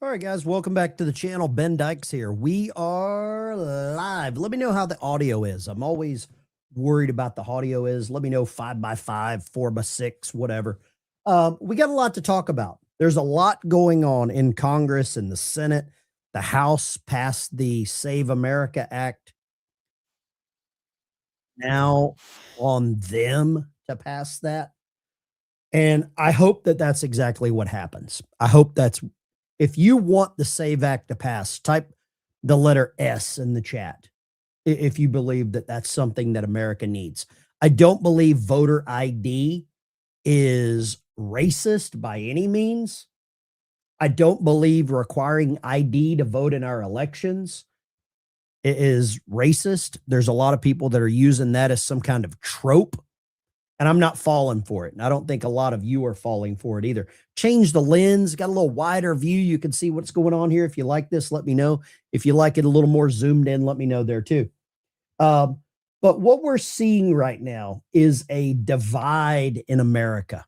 All right, guys, welcome back to the channel. Ben Dykes here. We are live. Let me know how the audio is. I'm always worried about the audio is. Let me know 5x5, 4x6, whatever. We got a lot to talk about. There's a lot going on in Congress and the Senate. The House passed the Save America Act. Now on them to pass that. And I hope that that's exactly what happens. I hope that's, if you want the SAVE Act to pass, type the letter S in the chat if you believe that that's something that America needs. I don't believe voter ID is racist by any means. I don't believe requiring ID to vote in our elections is racist. There's a lot of people that are using that as some kind of trope, and I'm not falling for it. And I don't think a lot of you are falling for it either. Change the lens, got a little wider view. You can see what's going on here. If you like this, let me know. If you like it a little more zoomed in, let me know there too. But what we're seeing right now is a divide in America.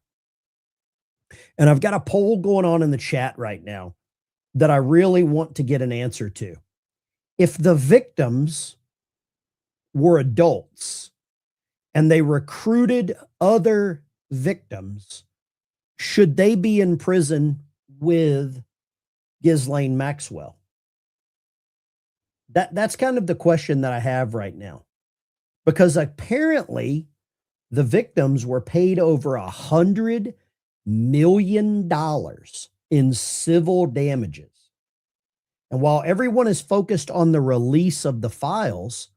And I've got a poll going on in the chat right now that I really want to get an answer to. If the victims were adults and they recruited other victims, should they be in prison with Ghislaine Maxwell? That's kind of the question that I have right now, because apparently the victims were paid over $100 million in civil damages. And while everyone is focused on the release of the files,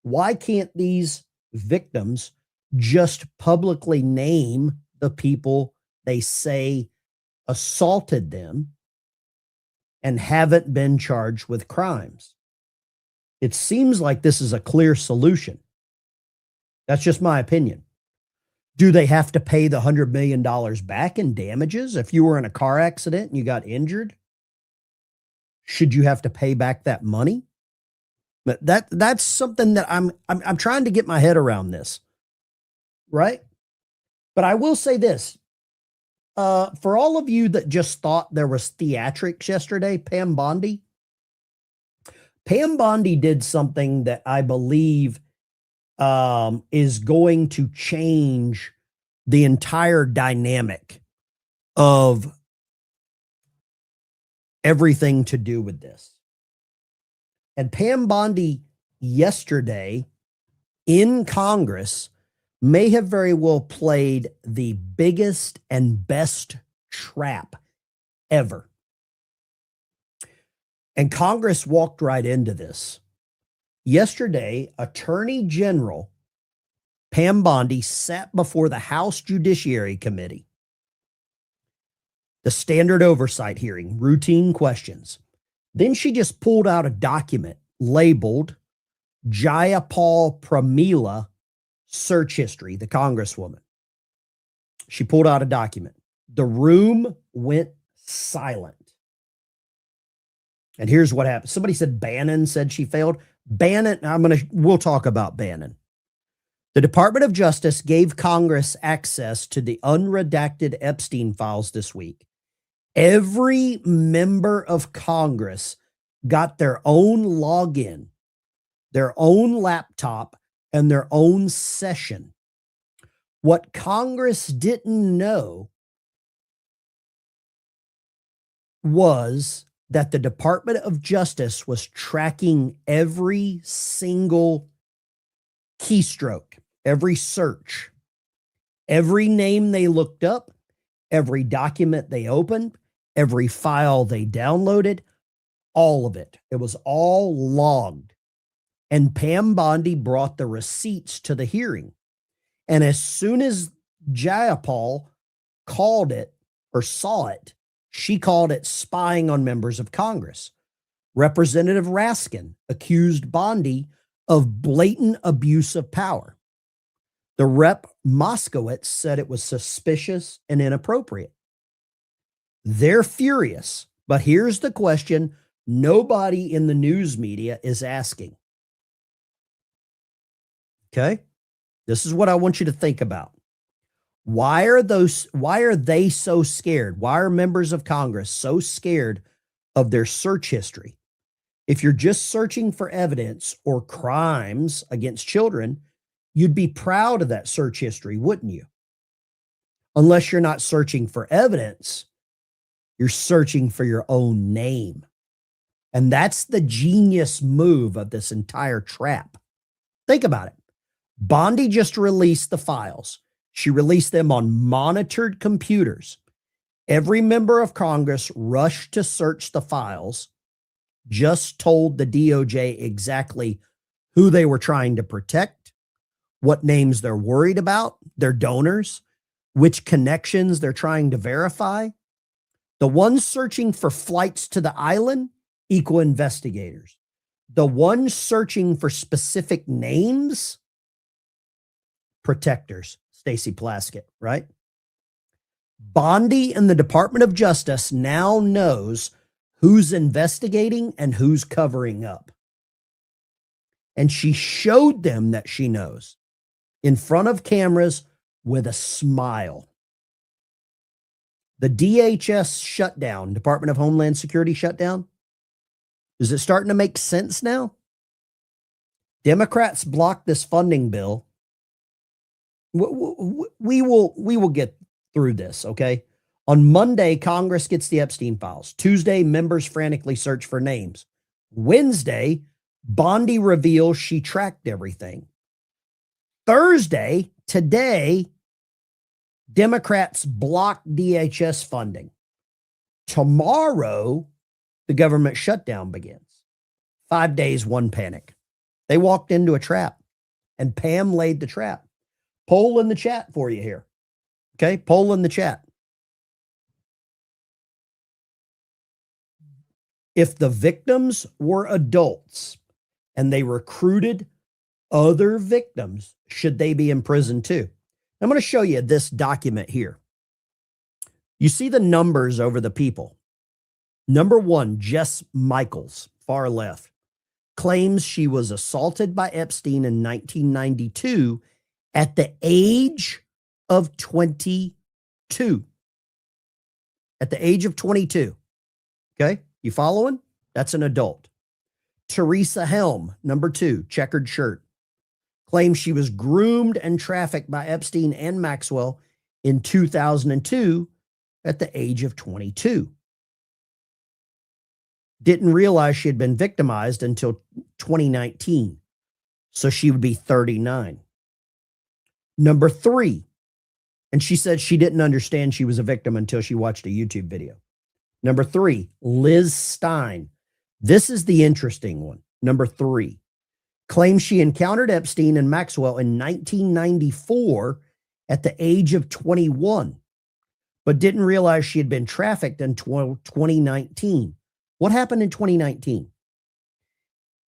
why can't these victims just publicly name the people they say assaulted them and haven't been charged with crimes? It seems like this is a clear solution. That's just my opinion. Do they have to pay the $100 million back in damages? If you were in a car accident and you got injured, should you have to pay back that money? But that's something that I'm trying to get my head around this, right? But I will say this. For all of you that just thought there was theatrics yesterday, Pam Bondi did something that I believe is going to change the entire dynamic of everything to do with this. And Pam Bondi yesterday in Congress may have very well played the biggest and best trap ever. And Congress walked right into this. Yesterday, Attorney General Pam Bondi sat before the House Judiciary Committee, the standard oversight hearing, routine questions. Then she just pulled out a document labeled Jayapal Pramila search history, the Congresswoman. She pulled out a document. The room went silent. And here's what happened. Somebody said Bannon said she failed. Bannon, we'll talk about Bannon. The Department of Justice gave Congress access to the unredacted Epstein files this week. Every member of Congress got their own login, their own laptop, and their own session. What Congress didn't know was that the Department of Justice was tracking every single keystroke, every search, every name they looked up, every document they opened, every file they downloaded, all of it. It was all logged. And Pam Bondi brought the receipts to the hearing. And as soon as Jayapal called it or saw it, she called it spying on members of Congress. Representative Raskin accused Bondi of blatant abuse of power. The Rep Moskowitz said it was suspicious and inappropriate. They're furious, but here's the question nobody in the news media is asking. Okay? This is what I want you to think about. Why are they so scared? Why are members of Congress so scared of their search history. If you're just searching for evidence or crimes against children, you'd be proud of that search history, wouldn't you? Unless you're not searching for evidence, you're searching for your own name. And that's the genius move of this entire trap. Think about it. Bondi just released the files. She released them on monitored computers. Every member of Congress rushed to search the files, just told the DOJ exactly who they were trying to protect, what names they're worried about, their donors, which connections they're trying to verify. The ones searching for flights to the island equal investigators. The ones searching for specific names, protectors. Stacey Plaskett, right? Bondi and the Department of Justice now knows who's investigating and who's covering up. And she showed them that she knows in front of cameras with a smile. The DHS shutdown, Department of Homeland Security shutdown, is it starting to make sense now? Democrats blocked this funding bill. We will get through this, okay? On Monday, Congress gets the Epstein files. Tuesday, members frantically search for names. Wednesday, Bondi reveals she tracked everything. Thursday, today, Democrats block DHS funding. Tomorrow, the government shutdown begins. 5 days, one panic. They walked into a trap, and Pam laid the trap. Poll in the chat for you here. Okay, poll in the chat. If the victims were adults and they recruited other victims, should they be in prison too? I'm going to show you this document here. You see the numbers over the people. Number one, Jess Michaels, far left, claims she was assaulted by Epstein in 1992 at the age of 22. At the age of 22. Okay, you following? That's an adult. Teresa Helm, number two, checkered shirt, claims she was groomed and trafficked by Epstein and Maxwell in 2002 at the age of 22. Didn't realize she had been victimized until 2019, so she would be 39. Number three, and she said she didn't understand she was a victim until she watched a YouTube video. Number three, Liz Stein. This is the interesting one. Number three, claims she encountered Epstein and Maxwell in 1994 at the age of 21, but didn't realize she had been trafficked in 2019. What happened in 2019?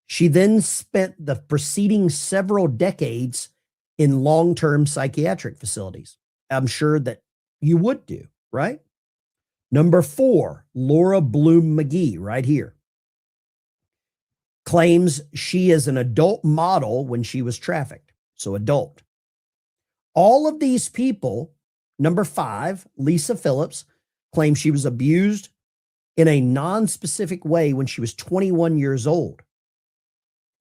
She then spent the preceding several decades in long-term psychiatric facilities. I'm sure that you would do, right? Number four, Laura Bloom McGee, right here, claims she is an adult model when she was trafficked. So adult. All of these people, number five, Lisa Phillips, claims she was abused in a non-specific way when she was 21 years old,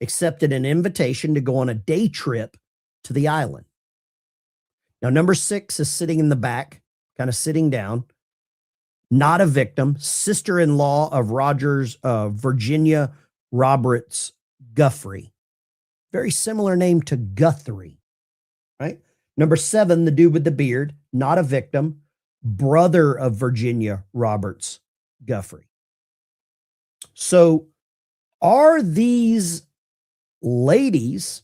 accepted an invitation to go on a day trip to the island. Now, number six is sitting in the back, kind of sitting down, not a victim, sister-in-law of Virginia Roberts Guthrie. Very similar name to Guthrie, right? Number seven, the dude with the beard, not a victim, brother of Virginia Roberts Guthrie. So are these ladies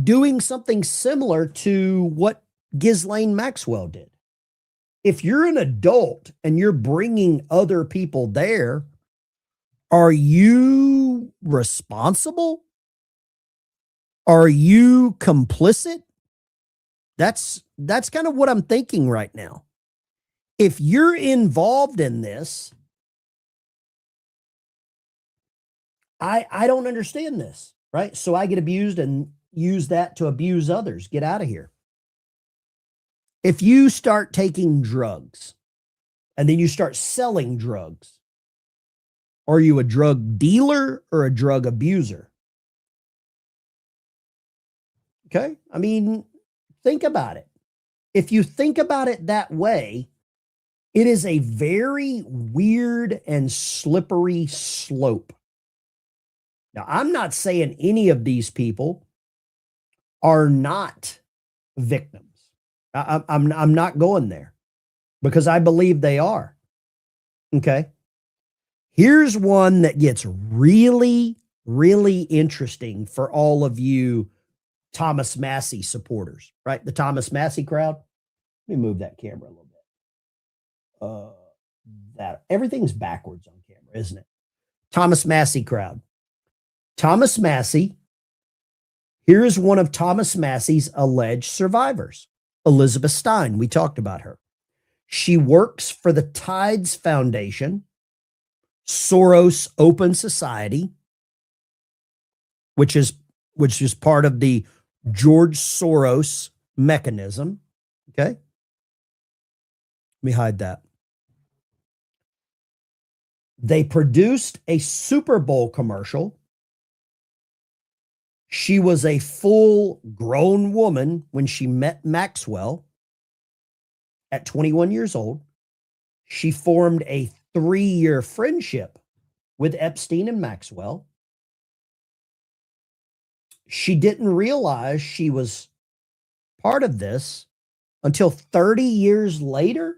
doing something similar to what Ghislaine Maxwell did? If you're an adult and you're bringing other people there, are you responsible? Are you complicit? That's kind of what I'm thinking right now. If you're involved in this, I don't understand this, right? So I get abused and use that to abuse others. Get out of here. If you start taking drugs and then you start selling drugs. Are you a drug dealer or a drug abuser? Okay. I mean, think about it. If you think about it that way, it is a very weird and slippery slope. Now, I'm not saying any of these people are not victims. I'm not going there because I believe they are. Okay. Here's one that gets really, really interesting for all of you Thomas Massey supporters, right? The Thomas Massey crowd. Let me move that camera a little bit. That everything's backwards on camera, isn't it? Thomas Massey crowd. Thomas Massey. Here's one of Thomas Massey's alleged survivors, Elizabeth Stein. We talked about her. She works for the Tides Foundation, Soros Open Society, which is part of the George Soros mechanism. Okay. Let me hide that. They produced a Super Bowl commercial. She was a full grown woman when she met Maxwell at 21 years old. She formed a 3-year friendship with Epstein and Maxwell. She didn't realize she was part of this until 30 years later.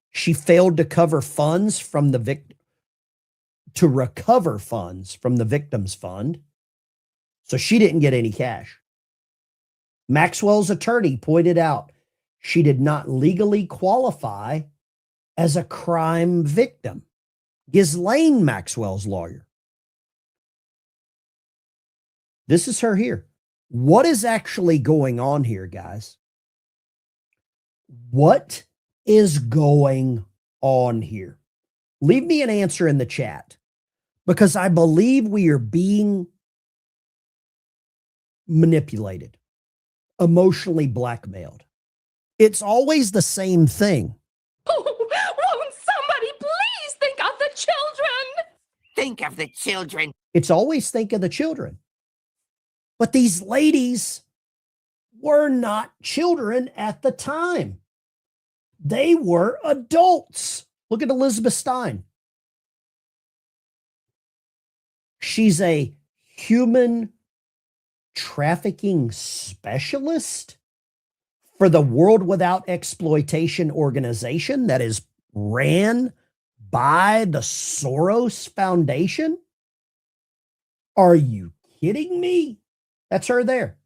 She failed to cover funds from the victim, to recover funds from the victim's fund. So she didn't get any cash. Maxwell's attorney pointed out she did not legally qualify as a crime victim. Ghislaine Maxwell's lawyer. This is her here. What is actually going on here, guys? What is going on here? Leave me an answer in the chat, because I believe we are being manipulated, emotionally blackmailed. It's always the same thing. Oh, won't somebody please think of the children? Think of the children. It's always think of the children. But these ladies were not children at the time. They were adults. Look at Elizabeth Stein. She's a human trafficking specialist for the World Without Exploitation organization that is ran by the Soros Foundation. Are you kidding me? That's her there.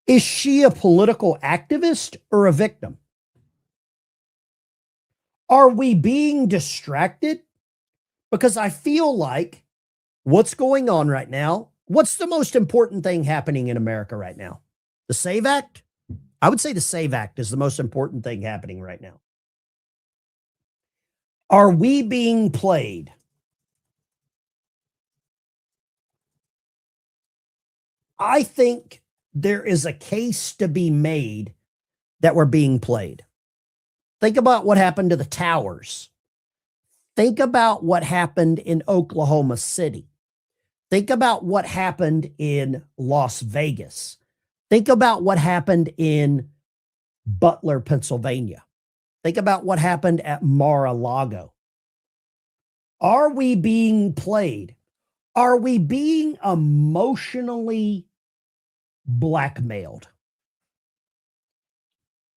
Is she a political activist or a victim? Are we being distracted? Because I feel like what's going on right now, what's the most important thing happening in America right now? The SAVE Act? I would say the SAVE Act is the most important thing happening right now. Are we being played? I think there is a case to be made that we're being played. Think about what happened to the towers. Think about what happened in Oklahoma City. Think about what happened in Las Vegas. Think about what happened in Butler, Pennsylvania. Think about what happened at Mar-a-Lago. Are we being played? Are we being emotionally blackmailed?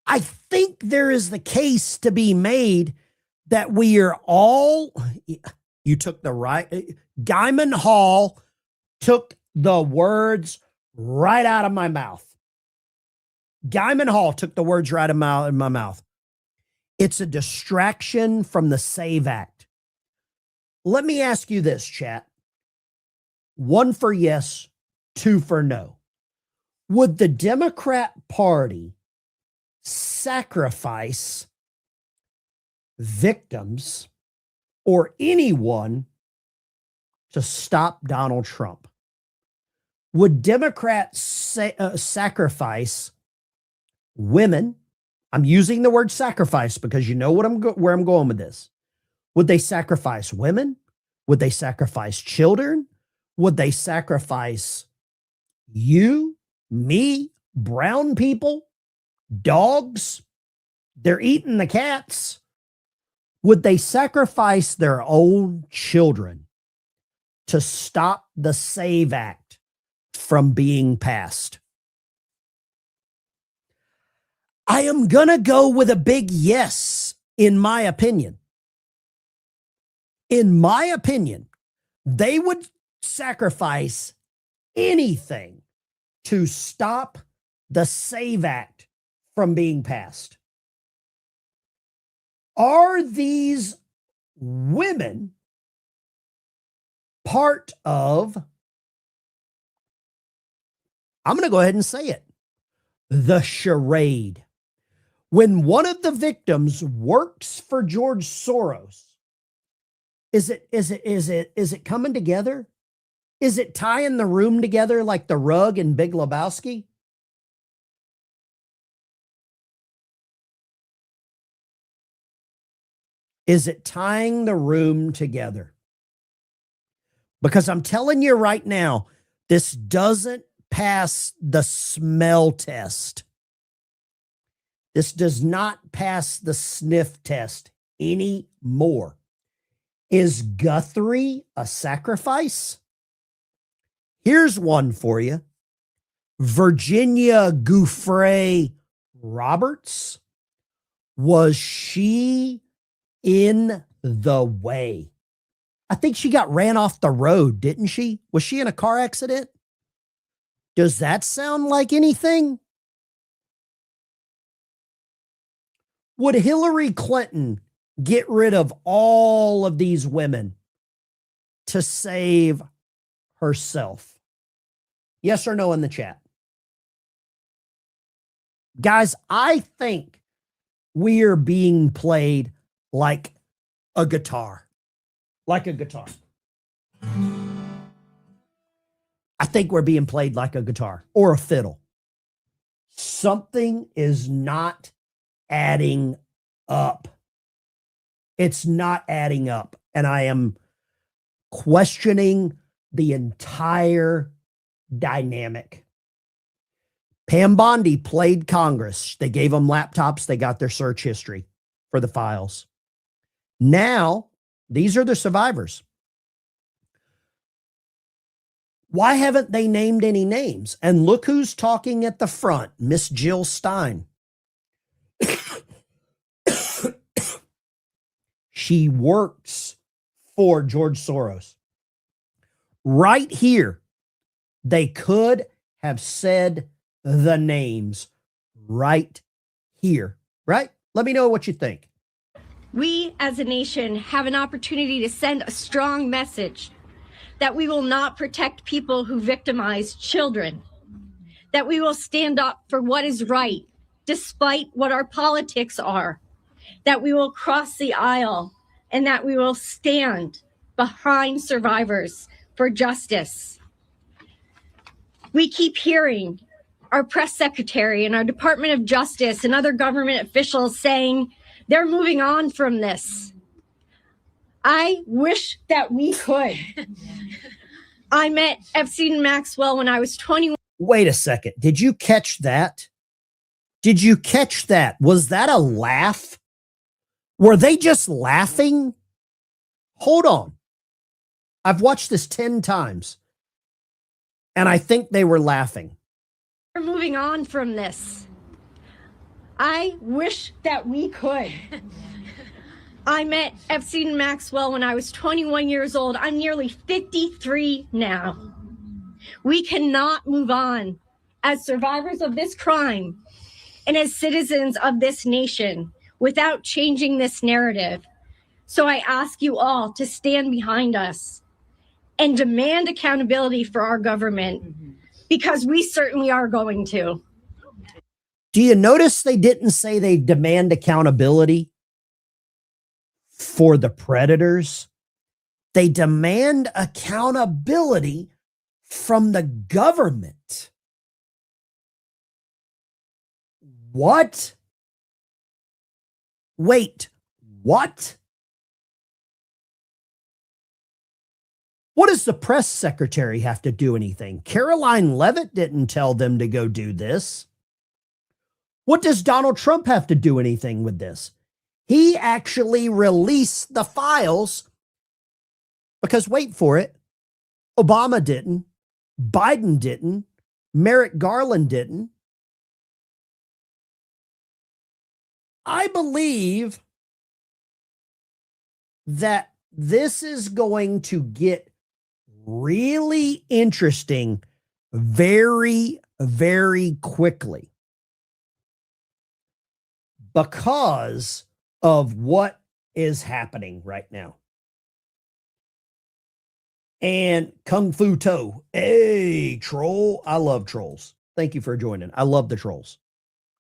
I think there is the case to be made that we are all, you took the right, Guyman Hall took the words right out of my mouth. Guyman Hall took the words right out of my mouth. It's a distraction from the SAVE Act. Let me ask you this, chat. 1 for yes, 2 for no. Would the Democrat Party sacrifice victims or anyone to stop Donald Trump? Would Democrats sacrifice women I'm using the word sacrifice because you know where I'm going with this. Would they sacrifice women? Would they sacrifice children? Would they sacrifice you, me, brown people, dogs? They're eating the cats. Would they sacrifice their own children to stop the SAVE Act from being passed? I am going to go with a big yes, in my opinion. In my opinion, they would sacrifice anything to stop the SAVE Act from being passed. Are these women part of, I'm going to go ahead and say it, the charade? When one of the victims works for George Soros, is it coming together? Is it tying the room together like the rug in Big Lebowski? Is it tying the room together? Because I'm telling you right now, this doesn't pass the smell test. This does not pass the sniff test anymore. Is Guthrie a sacrifice? Here's one for you. Virginia Giuffre Roberts. Was she in the way? I think she got ran off the road, didn't she? Was she in a car accident? Does that sound like anything? Would Hillary Clinton get rid of all of these women to save herself? Yes or no in the chat. Guys, I think we are being played like a guitar. Like a guitar. I think we're being played like a guitar or a fiddle. Something is not adding up. It's not adding up. And I am questioning the entire dynamic. Pam Bondi played Congress. They gave them laptops. They got their search history for the files. Now, these are the survivors. Why haven't they named any names? And look who's talking at the front, Miss Jill Stein. She works for George Soros. Right here, they could have said the names right here, right? Let me know what you think. We as a nation have an opportunity to send a strong message that we will not protect people who victimize children, that we will stand up for what is right, despite what our politics are, that we will cross the aisle, and that we will stand behind survivors for justice. We keep hearing our press secretary and our Department of Justice and other government officials saying they're moving on from this. I wish that we could. I met Epstein and Maxwell when I was 21. Wait a second. Did you catch that? Did you catch that? Was that a laugh? Were they just laughing? Hold on. I've watched this 10 times, and I think they were laughing. We're moving on from this. I wish that we could. I met Epstein and Maxwell when I was 21 years old. I'm nearly 53 now. We cannot move on as survivors of this crime and as citizens of this nation without changing this narrative. So I ask you all to stand behind us and demand accountability for our government, because we certainly are going to. Do you notice they didn't say they demand accountability for the predators? They demand accountability from the government. What? Wait, what? What does the press secretary have to do anything? Caroline Leavitt didn't tell them to go do this. What does Donald Trump have to do anything with this? He actually released the files because, wait for it, Obama didn't, Biden didn't, Merrick Garland didn't. I believe that this is going to get really interesting very, very quickly because of what is happening right now. And Kung Fu Toe, hey, troll. I love trolls. Thank you for joining. I love the trolls.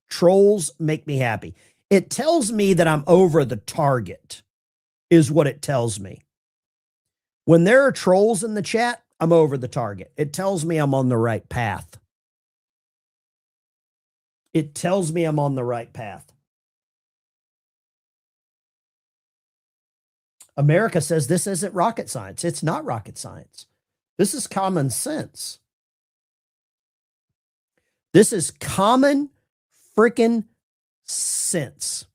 Trolls make me happy. It tells me that I'm over the target, is what it tells me. When there are trolls in the chat, I'm over the target. It tells me I'm on the right path. It tells me I'm on the right path. America says this isn't rocket science. It's not rocket science. This is common sense. This is common freaking sense.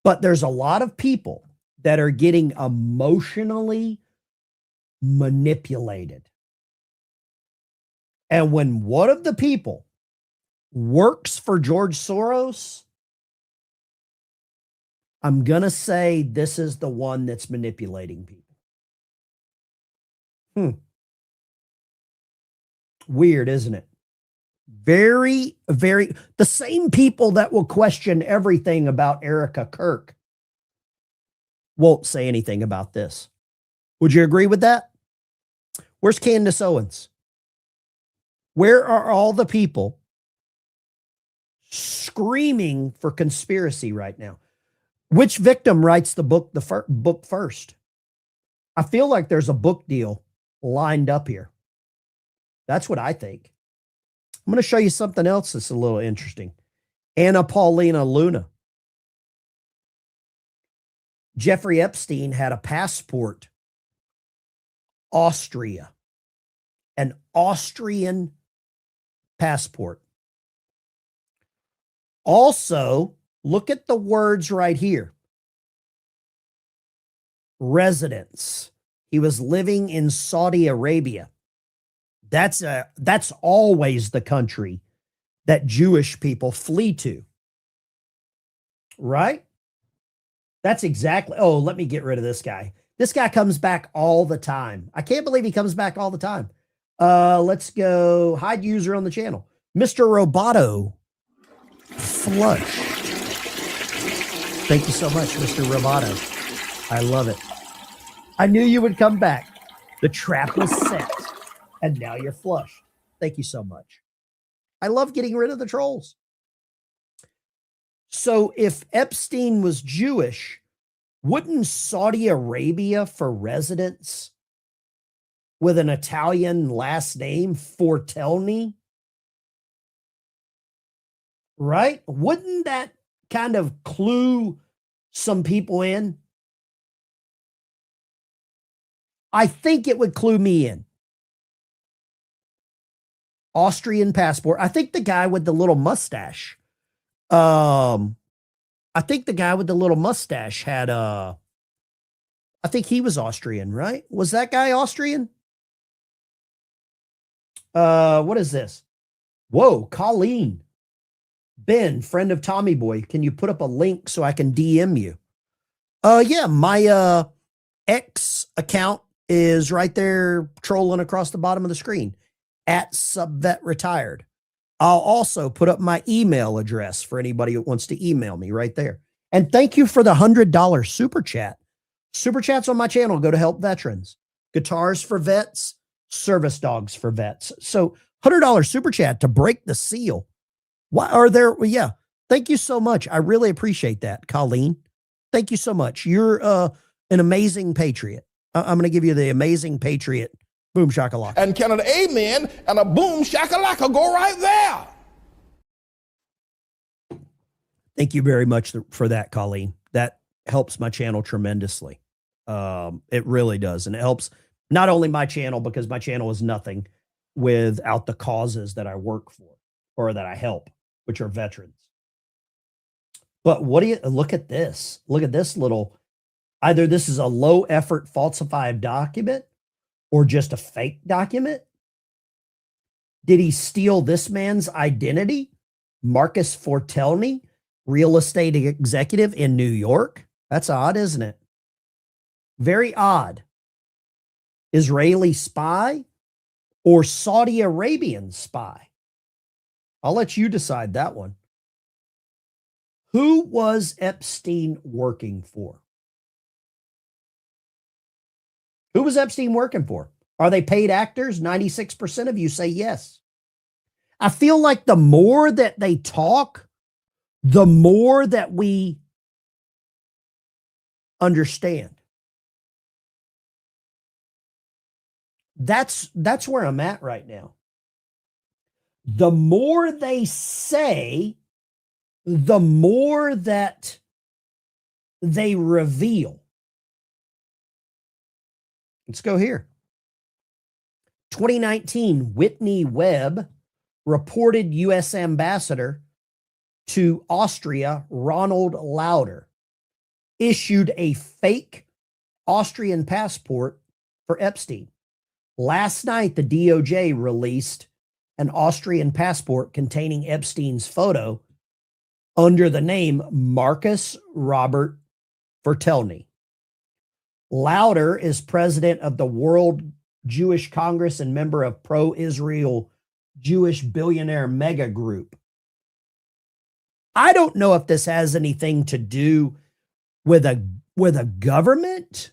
But there's a lot of people that are getting emotionally manipulated. And when one of the people works for George Soros, I'm going to say this is the one that's manipulating people. Weird, isn't it? Very, very, the same people that will question everything about Erica Kirk won't say anything about this. Would you agree with that? Where's Candace Owens? Where are all the people screaming for conspiracy right now? Which victim writes the book book first? I feel like there's a book deal lined up here. That's what I think. I'm going to show you something else that's a little interesting. Anna Paulina Luna. Jeffrey Epstein had a passport, Austria, an Austrian passport. Also, look at the words right here. Residence. He was living in Saudi Arabia. That's always the country that Jewish people flee to. Right? That's exactly. Oh, let me get rid of this guy. This guy comes back all the time. I can't believe he comes back all the time. Let's go hide user on the channel. Mr. Roboto flush. Thank you so much, Mr. Roboto. I love it. I knew you would come back. The trap was set, and now you're flush. Thank you so much. I love getting rid of the trolls. So if Epstein was Jewish, wouldn't Saudi Arabia for residents with an Italian last name, Fortelny? Right? Wouldn't that kind of clue some people in? I think it would clue me in. Austrian passport. I think the guy with the little mustache. I think the guy with the little mustache had I think he was Austrian, right? Was that guy Austrian? What is this? Whoa, Colleen. Ben, friend of Tommy Boy, can you put up a link so I can DM you? Yeah, my X account is right there trolling across the bottom of the screen at SubvetRetired. I'll also put up my email address for anybody who wants to email me right there. And thank you for the $100 super chat. Super chats on my channel go to help veterans. Guitars for vets, service dogs for vets. So $100 super chat to break the seal. Why are there? Well, yeah. Thank you so much. I really appreciate that, Colleen. Thank you so much. You're an amazing patriot. I'm going to give you the amazing patriot. Boom shakalaka. And can an amen and a boom shakalaka go right there? Thank you very much for that, Colleen. That helps my channel tremendously. It really does. And it helps not only my channel, because my channel is nothing without the causes that I work for or that I help, which are veterans. But what do you look at this? Look at this little, either this is a low effort falsified document or just a fake document. Did he steal this man's identity? Marcus Fortelny, real estate executive in New York. That's odd, isn't it? Very odd. Israeli spy or Saudi Arabian spy? I'll let you decide that one. Who was Epstein working for? Who was Epstein working for? Are they paid actors? 96% of you say yes. I feel like the more that they talk, the more that we understand. That's where I'm at right now. The more they say, the more that they reveal. Let's go here. 2019, Whitney Webb reported U.S. Ambassador to Austria, Ronald Lauder, issued a fake Austrian passport for Epstein. Last night, the DOJ released an Austrian passport containing Epstein's photo under the name Marcus Robert Fortelny. Lauder is president of the World Jewish Congress and member of pro-Israel Jewish billionaire mega group. I don't know if this has anything to do with a government.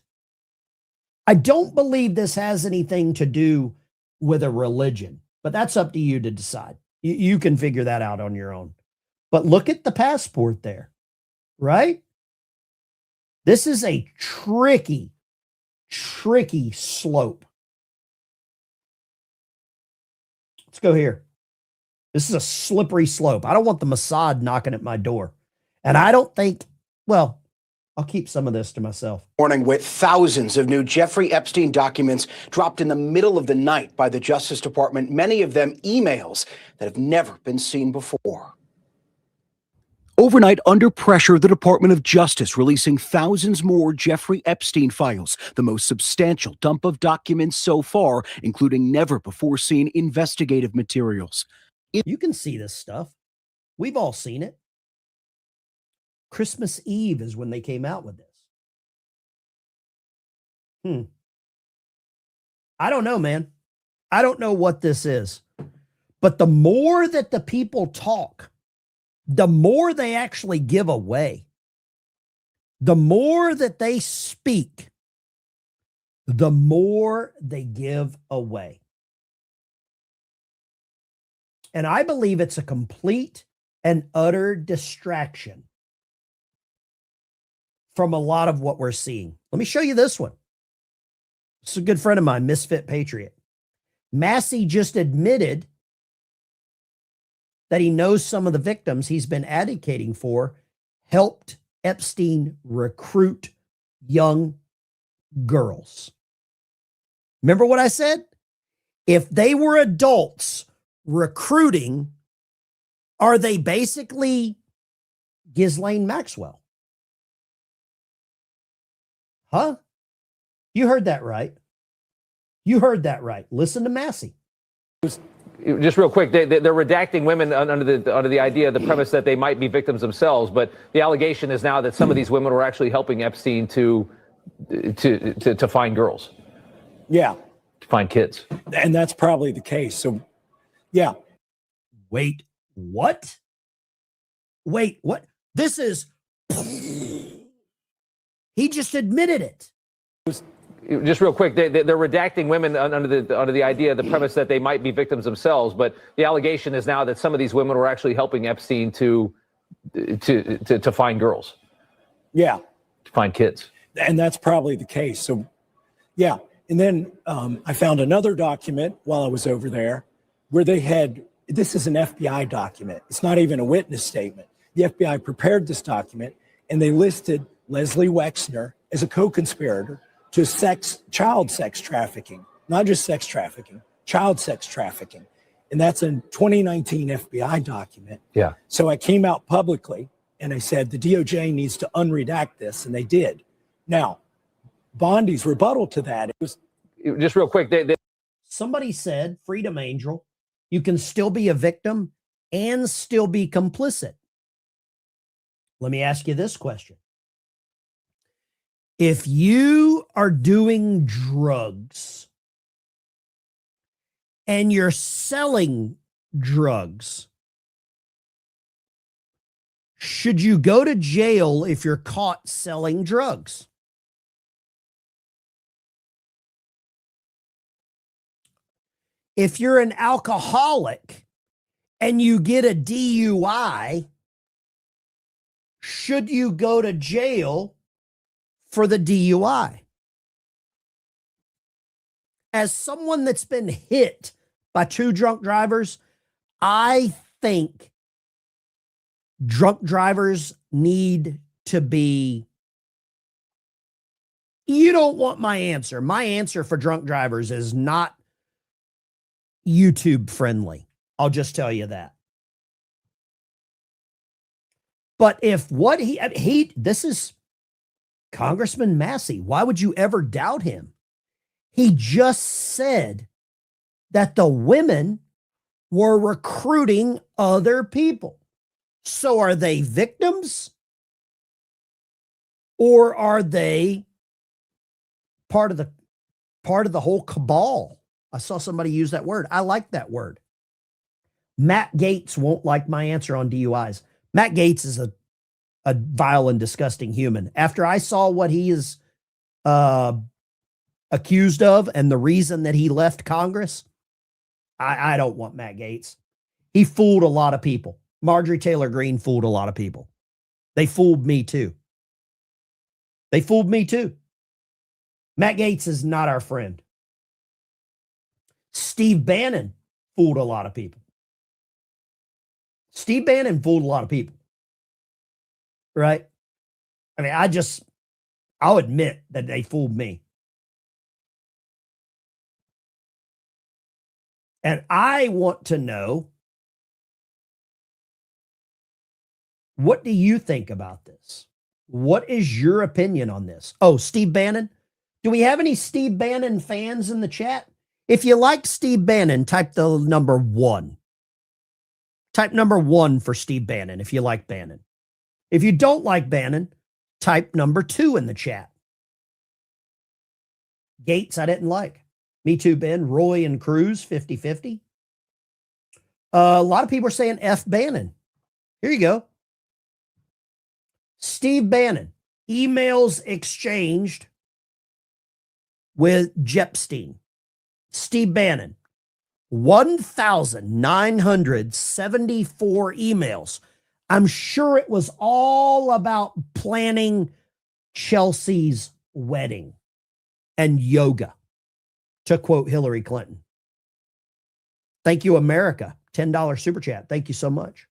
I don't believe this has anything to do with a religion, but that's up to you to decide. You can figure that out on your own. But look at the passport there, right? This is a tricky slope. Let's go here. This is a slippery slope. I don't want the Mossad knocking at my door. And I don't think, well, I'll keep some of this to myself. Morning with thousands of new Jeffrey Epstein documents dropped in the middle of the night by the Justice Department, many of them emails that have never been seen before. Overnight, under pressure, the Department of Justice releasing thousands more Jeffrey Epstein files, the most substantial dump of documents so far, including never-before-seen investigative materials. You can see this stuff. We've all seen it. Christmas Eve is when they came out with this. I don't know, man. I don't know what this is. But the more that the people talk, the more they actually give away. The more that they speak, the more they give away. And I believe it's a complete and utter distraction from a lot of what we're seeing. Let me show you this one. It's a good friend of mine, Misfit Patriot. Massey just admitted that he knows some of the victims he's been advocating for helped Epstein recruit young girls. Remember what I said? If they were adults recruiting, are they basically Ghislaine Maxwell? Huh? You heard that right. You heard that right. Listen to Massey. Just real quick, they're redacting women under the idea, the premise that they might be victims themselves. But the allegation is now that some of these women were actually helping Epstein to find girls. Yeah. To find kids. And that's probably the case. So, yeah. Wait, what? Wait, what? This is... He just admitted it. Just real quick, they're redacting women under the idea, the premise that they might be victims themselves. But the allegation is now that some of these women were actually helping Epstein to find girls. Yeah. To find kids. And that's probably the case. So, yeah. And then I found another document while I was over there where they had, this is an FBI document. It's not even a witness statement. the FBI prepared this document and they listed Leslie Wexner as a co-conspirator to child sex trafficking, not just sex trafficking, child sex trafficking. And that's a 2019 FBI document. Yeah. So I came out publicly and I said, the DOJ needs to unredact this, and they did. Now, Bondi's rebuttal to that, it was just real quick. Somebody said, Freedom Angel, you can still be a victim and still be complicit. Let me ask you this question. If you are doing drugs and you're selling drugs, should you go to jail if you're caught selling drugs? If you're an alcoholic and you get a DUI, should you go to jail for the DUI? As someone that's been hit by two drunk drivers, I think drunk drivers need to be. You don't want my answer. My answer for drunk drivers is not YouTube friendly. I'll just tell you that. But if what this is Congressman Massey, why would you ever doubt him? He just said that the women were recruiting other people. So are they victims? Or are they part of the whole cabal? I saw somebody use that word. I like that word. Matt Gaetz won't like my answer on DUIs. Matt Gaetz is a vile and disgusting human. After I saw what he is accused of and the reason that he left Congress, I don't want Matt Gaetz. He fooled a lot of people. Marjorie Taylor Greene fooled a lot of people. They fooled me too. Matt Gaetz is not our friend. Steve Bannon fooled a lot of people. Right? I mean, I'll admit that they fooled me. And I want to know, what do you think about this? What is your opinion on this? Oh, Steve Bannon. Do we have any Steve Bannon fans in the chat? If you like Steve Bannon, type the number 1. Type number 1 for Steve Bannon if you like Bannon. If you don't like Bannon, type number 2 in the chat. Gaetz, I didn't like. Me too, Ben. Roy and Cruz, 50-50. A lot of people are saying F Bannon. Here you go. Steve Bannon, emails exchanged with Epstein. Steve Bannon, 1,974 emails. I'm sure it was all about planning Chelsea's wedding and yoga, to quote Hillary Clinton. Thank you, America. $10 super chat. Thank you so much.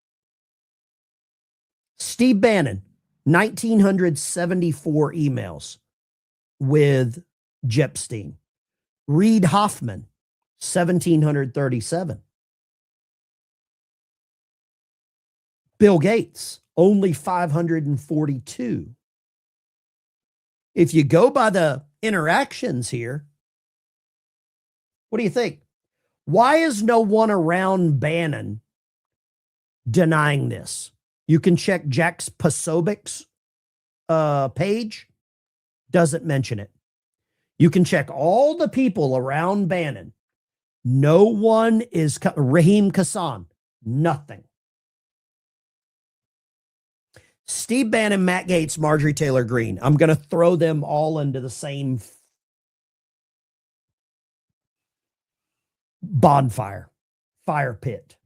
Steve Bannon, 1,974 emails with Epstein. Reid Hoffman, 1,737. Bill Gates, only 542. If you go by the interactions here, what do you think? Why is no one around Bannon denying this? You can check Jack Posobiec's page. Doesn't mention it. You can check all the people around Bannon. No one is, Raheem Kassan, nothing. Steve Bannon, Matt Gaetz, Marjorie Taylor Greene. I'm going to throw them all into the same bonfire, fire pit.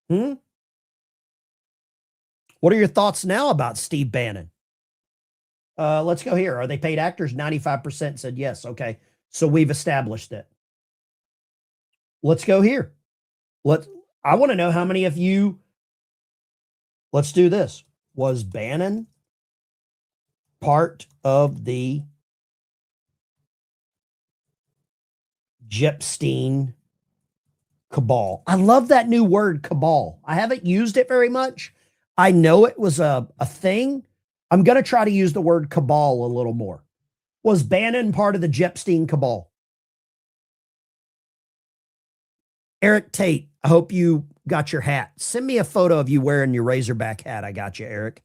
What are your thoughts now about Steve Bannon? Let's go here. Are they paid actors? 95% said yes. Okay. So we've established it. Let's go here. I want to know how many of you Let's do this. Was Bannon part of the Epstein cabal? I love that new word, cabal. I haven't used it very much. I know it was a thing. I'm going to try to use the word cabal a little more. Was Bannon part of the Epstein cabal? Eric Tate, I hope you got your hat. Send me a photo of you wearing your Razorback hat. I got you, Eric.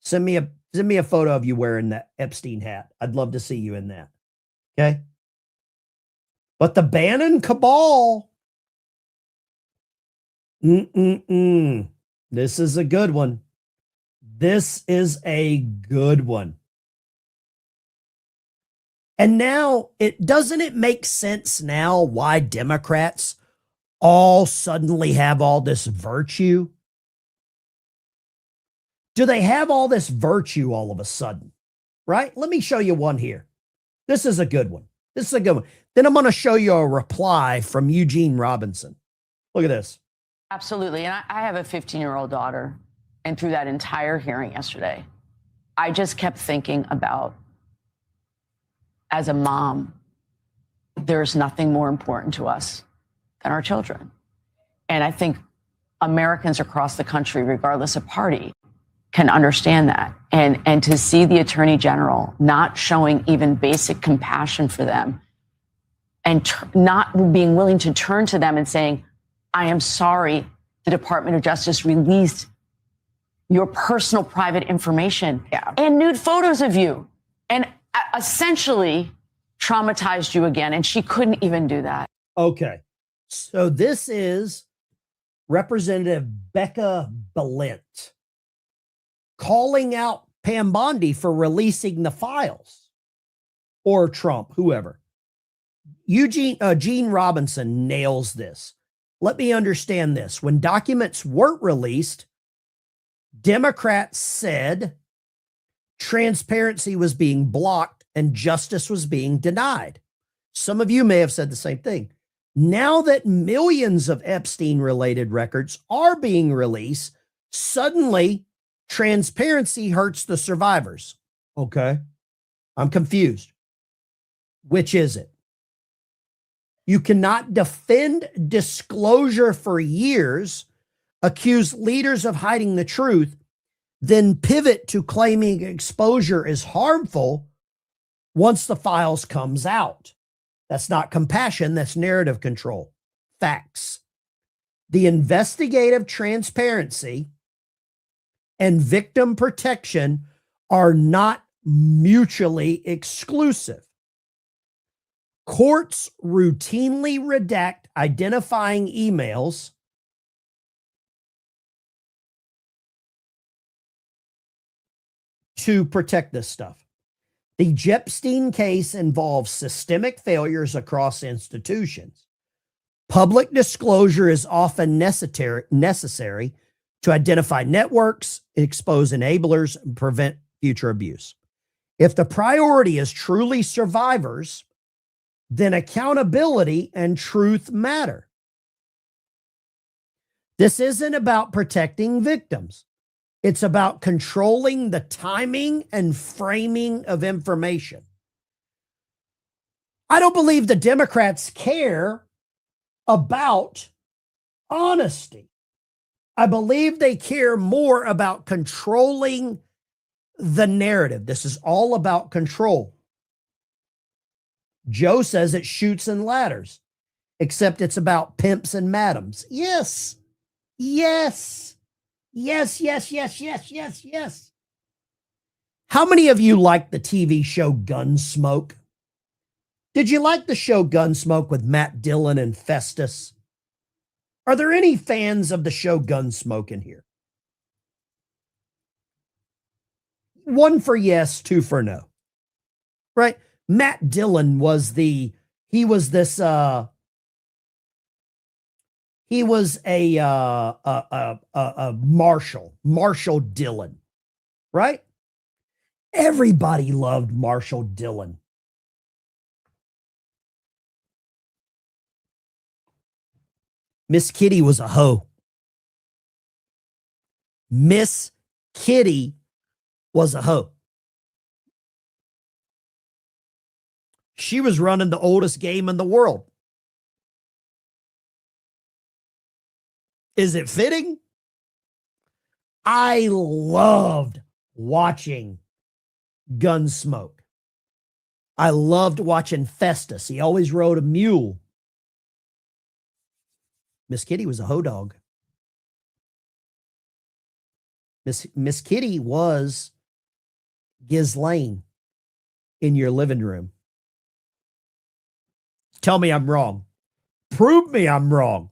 Send me a photo of you wearing that Epstein hat. I'd love to see you in that. Okay. But the Bannon cabal. This is a good one. This is a good one. And now doesn't it make sense now why Democrats all suddenly have all this virtue? Do they have all this virtue all of a sudden? Right? Let me show you one here. This is a good one. This is a good one. Then I'm going to show you a reply from Eugene Robinson. Look at this. Absolutely. And I have a 15-year-old daughter. And through that entire hearing yesterday, I just kept thinking about, as a mom, there's nothing more important to us than our children. And I think Americans across the country, regardless of party, can understand that. And to see the Attorney General not showing even basic compassion for them and not being willing to turn to them and saying, I am sorry the Department of Justice released your personal private information and nude photos of you and essentially traumatized you again. And she couldn't even do that. Okay. So this is Representative Becca Balint calling out Pam Bondi for releasing the files, or Trump, whoever. Gene Robinson nails this. Let me understand this. When documents weren't released, Democrats said transparency was being blocked and justice was being denied. Some of you may have said the same thing. Now that millions of Epstein-related records are being released, suddenly transparency hurts the survivors. Okay, I'm confused. Which is it? You cannot defend disclosure for years, accuse leaders of hiding the truth, then pivot to claiming exposure is harmful once the files comes out. That's not compassion, that's narrative control. Facts. The investigative transparency and victim protection are not mutually exclusive. Courts routinely redact identifying emails to protect this stuff. The Epstein case involves systemic failures across institutions. Public disclosure is often necessary to identify networks, expose enablers, and prevent future abuse. If the priority is truly survivors, then accountability and truth matter. This isn't about protecting victims. It's about controlling the timing and framing of information. I don't believe the Democrats care about honesty. I believe they care more about controlling the narrative. This is all about control. Joe says it shoots and ladders, except it's about pimps and madams. Yes. Yes. Yes, yes, yes, yes, yes, yes. How many of you like the TV show Gunsmoke? Did you like the show Gunsmoke with Matt Dillon and Festus? Are there any fans of the show Gunsmoke in here? 1 for yes, 2 for no. Right? Matt Dillon was a Marshall Dillon, right? Everybody loved Marshall Dillon. Miss Kitty was a hoe. Miss Kitty was a hoe. She was running the oldest game in the world. Is it fitting? I loved watching Gunsmoke. I loved watching Festus. He always rode a mule. Miss Kitty was a hoe dog. Miss Kitty was Ghislaine in your living room. Tell me I'm wrong. Prove me I'm wrong.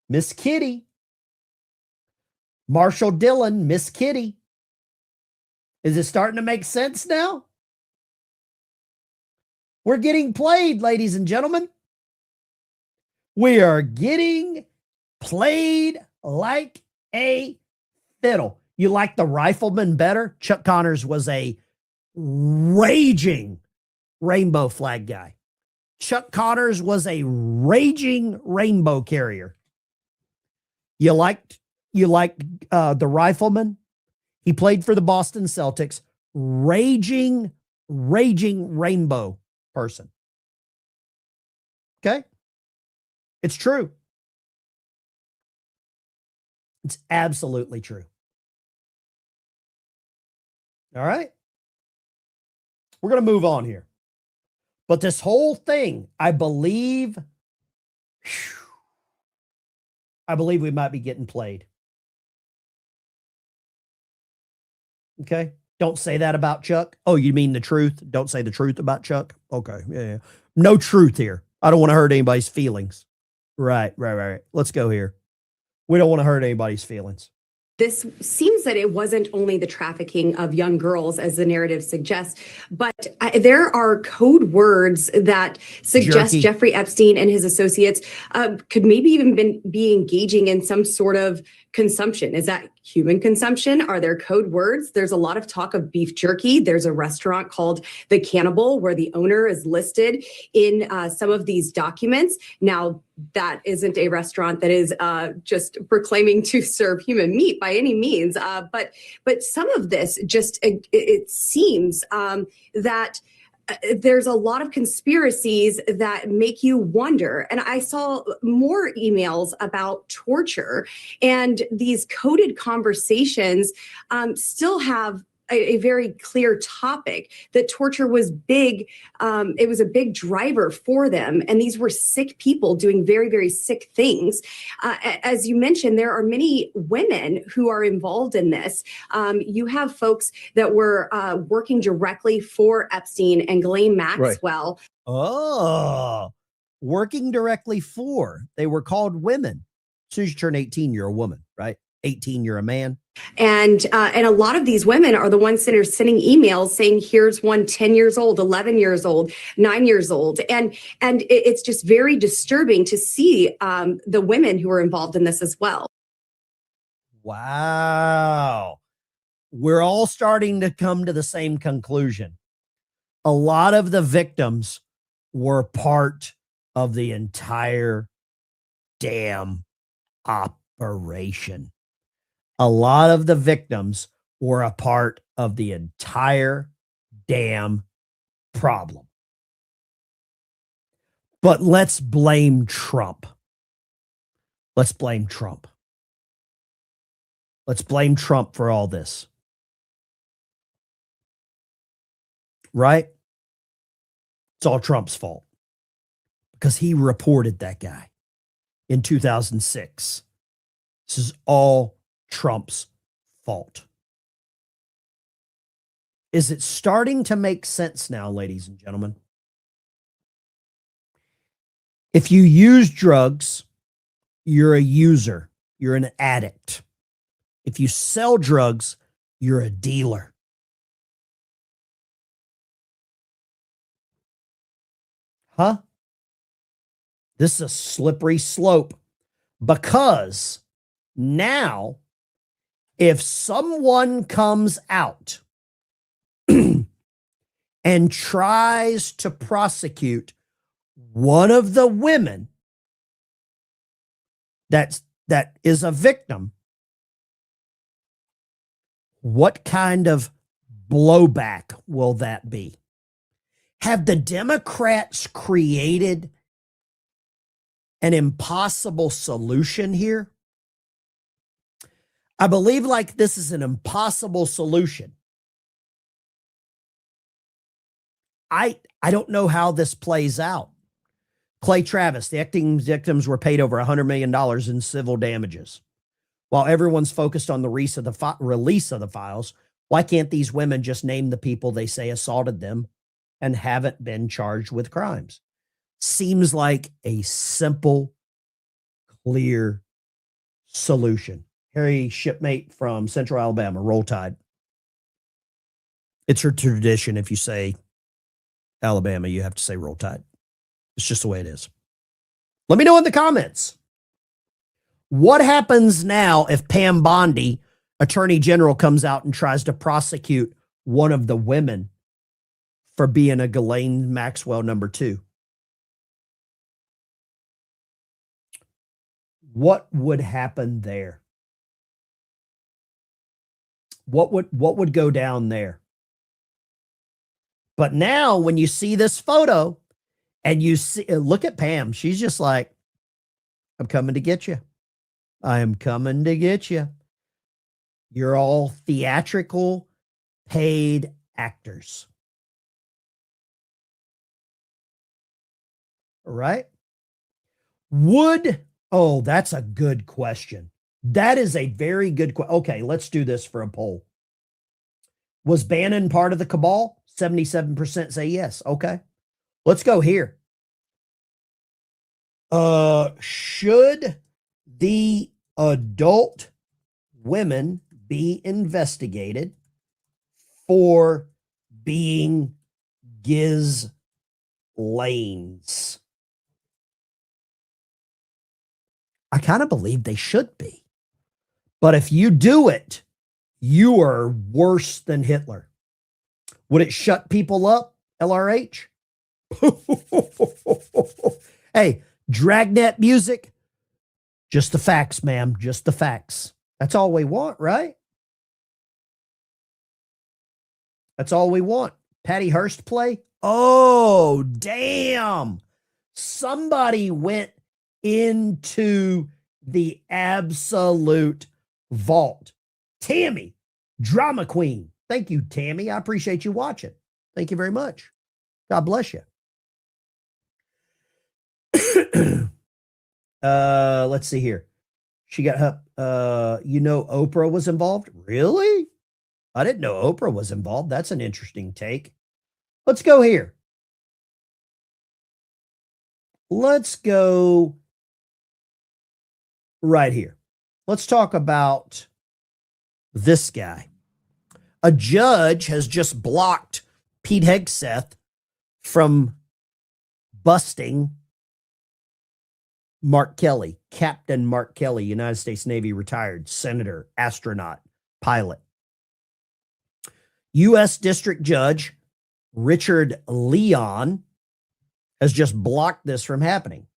Miss Kitty. Marshall Dillon, Miss Kitty. Is it starting to make sense now? We're getting played, ladies and gentlemen. We are getting played like a fiddle. You like the Rifleman better? Chuck Connors was a raging rainbow flag guy. Chuck Connors was a raging rainbow carrier. You liked the Rifleman? He played for the Boston Celtics. Raging rainbow person. Okay? It's true. It's absolutely true. All right? We're going to move on here. But this whole thing, I believe we might be getting played. Okay? Don't say that about Chuck. Oh, you mean the truth? Don't say the truth about Chuck? Okay. Yeah. No truth here. I don't want to hurt anybody's feelings. Right. Let's go here. We don't want to hurt anybody's feelings. This seems that it wasn't only the trafficking of young girls, as the narrative suggests, but there are code words that suggest Jerky. Jeffrey Epstein and his associates could maybe even be engaging in some sort of consumption. Is that human consumption? Are there code words? There's a lot of talk of beef jerky. There's a restaurant called The Cannibal where the owner is listed in some of these documents. Now, that isn't a restaurant that is just proclaiming to serve human meat by any means. But some of this just, it seems that there's a lot of conspiracies that make you wonder. And I saw more emails about torture, and these coded conversations still have a very clear topic that torture was big. It was a big driver for them. And these were sick people doing very, very sick things. As you mentioned, there are many women who are involved in this. You have folks that were working directly for Epstein and Ghislaine Maxwell. Right. Oh, working directly for. They were called women. As soon as you turn 18, you're a woman, right? 18, you're a man. And a lot of these women are the ones that are sending emails saying, here's one 10 years old, 11 years old, 9 years old. And it's just very disturbing to see the women who are involved in this as well. Wow. We're all starting to come to the same conclusion. A lot of the victims were part of the entire damn operation. A lot of the victims were a part of the entire damn problem. But let's blame Trump. Let's blame Trump. Let's blame Trump for all this. Right? It's all Trump's fault because he reported that guy in 2006. This is all Trump's fault. Is it starting to make sense now, ladies and gentlemen? If you use drugs, you're a user. You're an addict. If you sell drugs, you're a dealer. Huh? This is a slippery slope because now, if someone comes out and tries to prosecute one of the women that is a victim, What kind of blowback will that be? Have the Democrats created an impossible solution here? I believe like this is an impossible solution. I don't know how this plays out. Clay Travis, the acting victims were paid over $100 million in civil damages. While everyone's focused on the release of the files, why can't these women just name the people they say assaulted them and haven't been charged with crimes? Seems like a simple, clear solution. Harry Shipmate from Central Alabama, Roll Tide. It's her tradition. If you say Alabama, you have to say Roll Tide. It's just the way it is. Let me know in the comments. What happens now if Pam Bondi, Attorney General, comes out and tries to prosecute one of the women for being a Ghislaine Maxwell number 2? What would happen there? What would go down there? But now when you see this photo and you see, look at Pam, she's just like, I'm coming to get you. I am coming to get you. You're all theatrical, paid actors. All right? Oh, that's a good question. That is a very good question. Okay, let's do this for a poll. Was Bannon part of the cabal? 77% say yes. Okay. Let's go here. Should the adult women be investigated for being Ghislaines? I kind of believe they should be. But if you do it, you are worse than Hitler. Would it shut people up, LRH? Hey, Dragnet music, just the facts, ma'am, just the facts. That's all we want, right? That's all we want. Patty Hearst play? Oh, damn. Somebody went into the absolute vault. Tammy, drama queen. Thank you, Tammy. I appreciate you watching. Thank you very much. God bless you. Let's see here. She got her, Oprah was involved? Really? I didn't know Oprah was involved. That's an interesting take. Let's go here. Let's go right here. Let's talk about this guy. A judge has just blocked Pete Hegseth from busting Mark Kelly, Captain Mark Kelly, United States Navy retired, senator, astronaut, pilot. U.S. District Judge Richard Leon has just blocked this from happening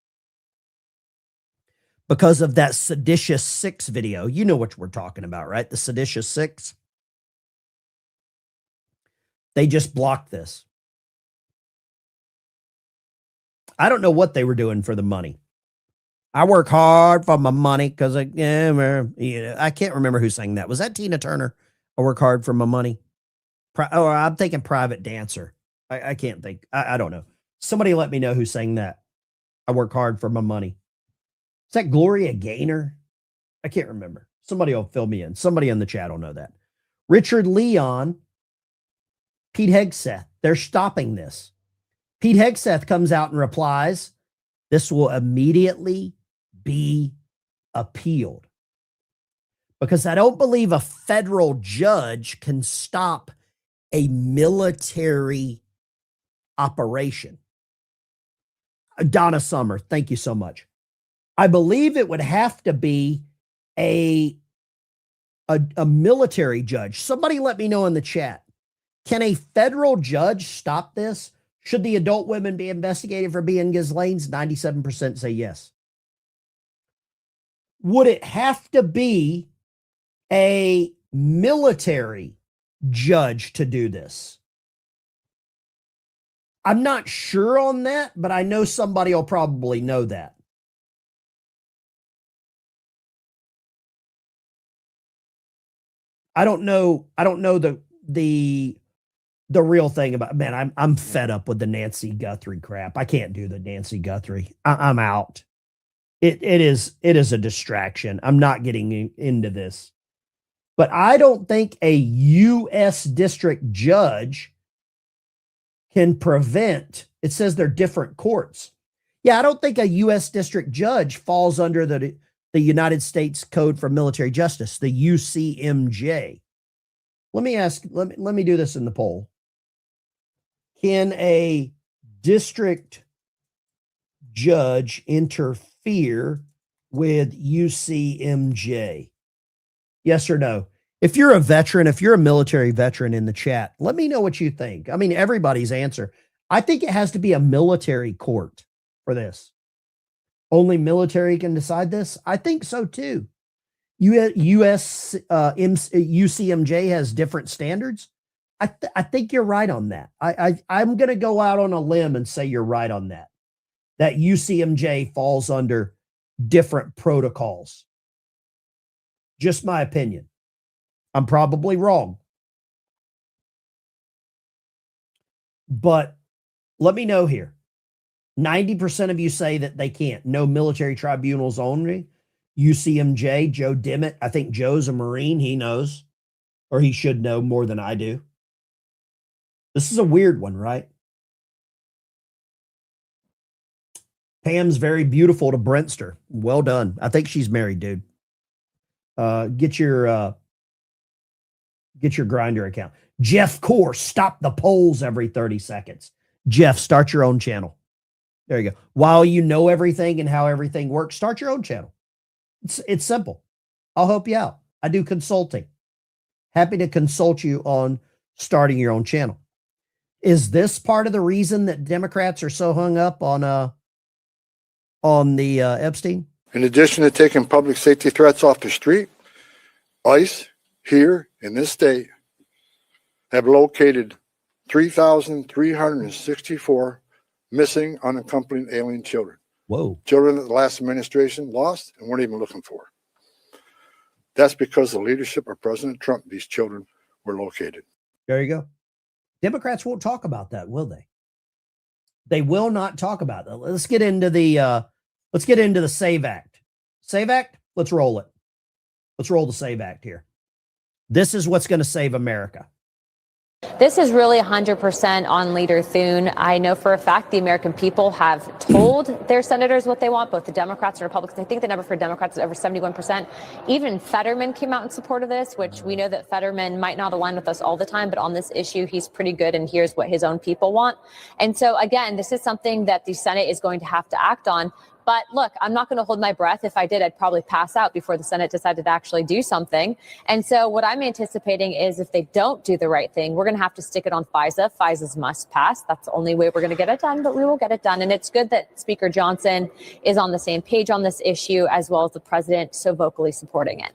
because of that Seditious Six video. You know what we're talking about, right? The Seditious Six. They just blocked this. I don't know what they were doing for the money. I work hard for my money because I can't remember who sang that. Was that Tina Turner? I work hard for my money. I'm thinking Private Dancer. I can't think. I don't know. Somebody let me know who sang that. I work hard for my money. Is that Gloria Gaynor? I can't remember. Somebody will fill me in. Somebody in the chat will know that. Richard Leon, Pete Hegseth. They're stopping this. Pete Hegseth comes out and replies, this will immediately be appealed. Because I don't believe a federal judge can stop a military operation. Donna Summer, thank you so much. I believe it would have to be a military judge. Somebody let me know in the chat. Can a federal judge stop this? Should the adult women be investigated for being Ghislaines? 97% say yes. Would it have to be a military judge to do this. I'm not sure on that, but I know somebody will probably know that. I don't know the real thing about, man, I'm fed up with the Nancy Guthrie crap. I can't do the Nancy Guthrie. I'm out. It is a distraction. I'm not getting into this. But I don't think a U.S. district judge can prevent, it says they're different courts. Yeah, I don't think a U.S. district judge falls under the United States Code for Military Justice, the UCMJ. Let me do this in the poll. Can a district judge interfere with UCMJ? Yes or no? If you're a veteran, if you're a military veteran in the chat, let me know what you think. I mean, everybody's answer. I think it has to be a military court for this. Only military can decide this? I think so too. UCMJ has different standards. I think you're right on that. I'm going to go out on a limb and say you're right on that. That UCMJ falls under different protocols. Just my opinion. I'm probably wrong. But let me know here. 90% of you say that they can't. No military tribunals only. UCMJ, Joe Dimmitt. I think Joe's a Marine. He knows, or he should know more than I do. This is a weird one, right? Pam's very beautiful to Brentster. Well done. I think she's married, dude. Get your Grindr account. Jeff Core, stop the polls every 30 seconds. Jeff, start your own channel. There you go. While you know everything and how everything works, start your own channel. It's simple. I'll help you out. I do consulting. Happy to consult you on starting your own channel. Is this part of the reason that Democrats are so hung up on the Epstein? In addition to taking public safety threats off the street, ICE here in this state have located 3,364 missing unaccompanied alien children. Whoa. Children that the last administration lost and weren't even looking for. That's because the leadership of President Trump, these children were located. There you go. Democrats won't talk about that, will they? They will not talk about that. Let's get into the SAVE Act. SAVE Act, let's roll it. Let's roll the SAVE Act here. This is what's going to save America. This is really 100% on Leader Thune. I know for a fact the American people have told their senators what they want, both the Democrats and Republicans. I think the number for Democrats is over 71%. Even Fetterman came out in support of this, which we know that Fetterman might not align with us all the time, but on this issue, he's pretty good and here's what his own people want. And so, again, this is something that the Senate is going to have to act on. But look, I'm not going to hold my breath. If I did, I'd probably pass out before the Senate decided to actually do something. And so what I'm anticipating is if they don't do the right thing, we're going to have to stick it on FISA. FISA's must pass. That's the only way we're going to get it done, but we will get it done. And it's good that Speaker Johnson is on the same page on this issue, as well as the president so vocally supporting it.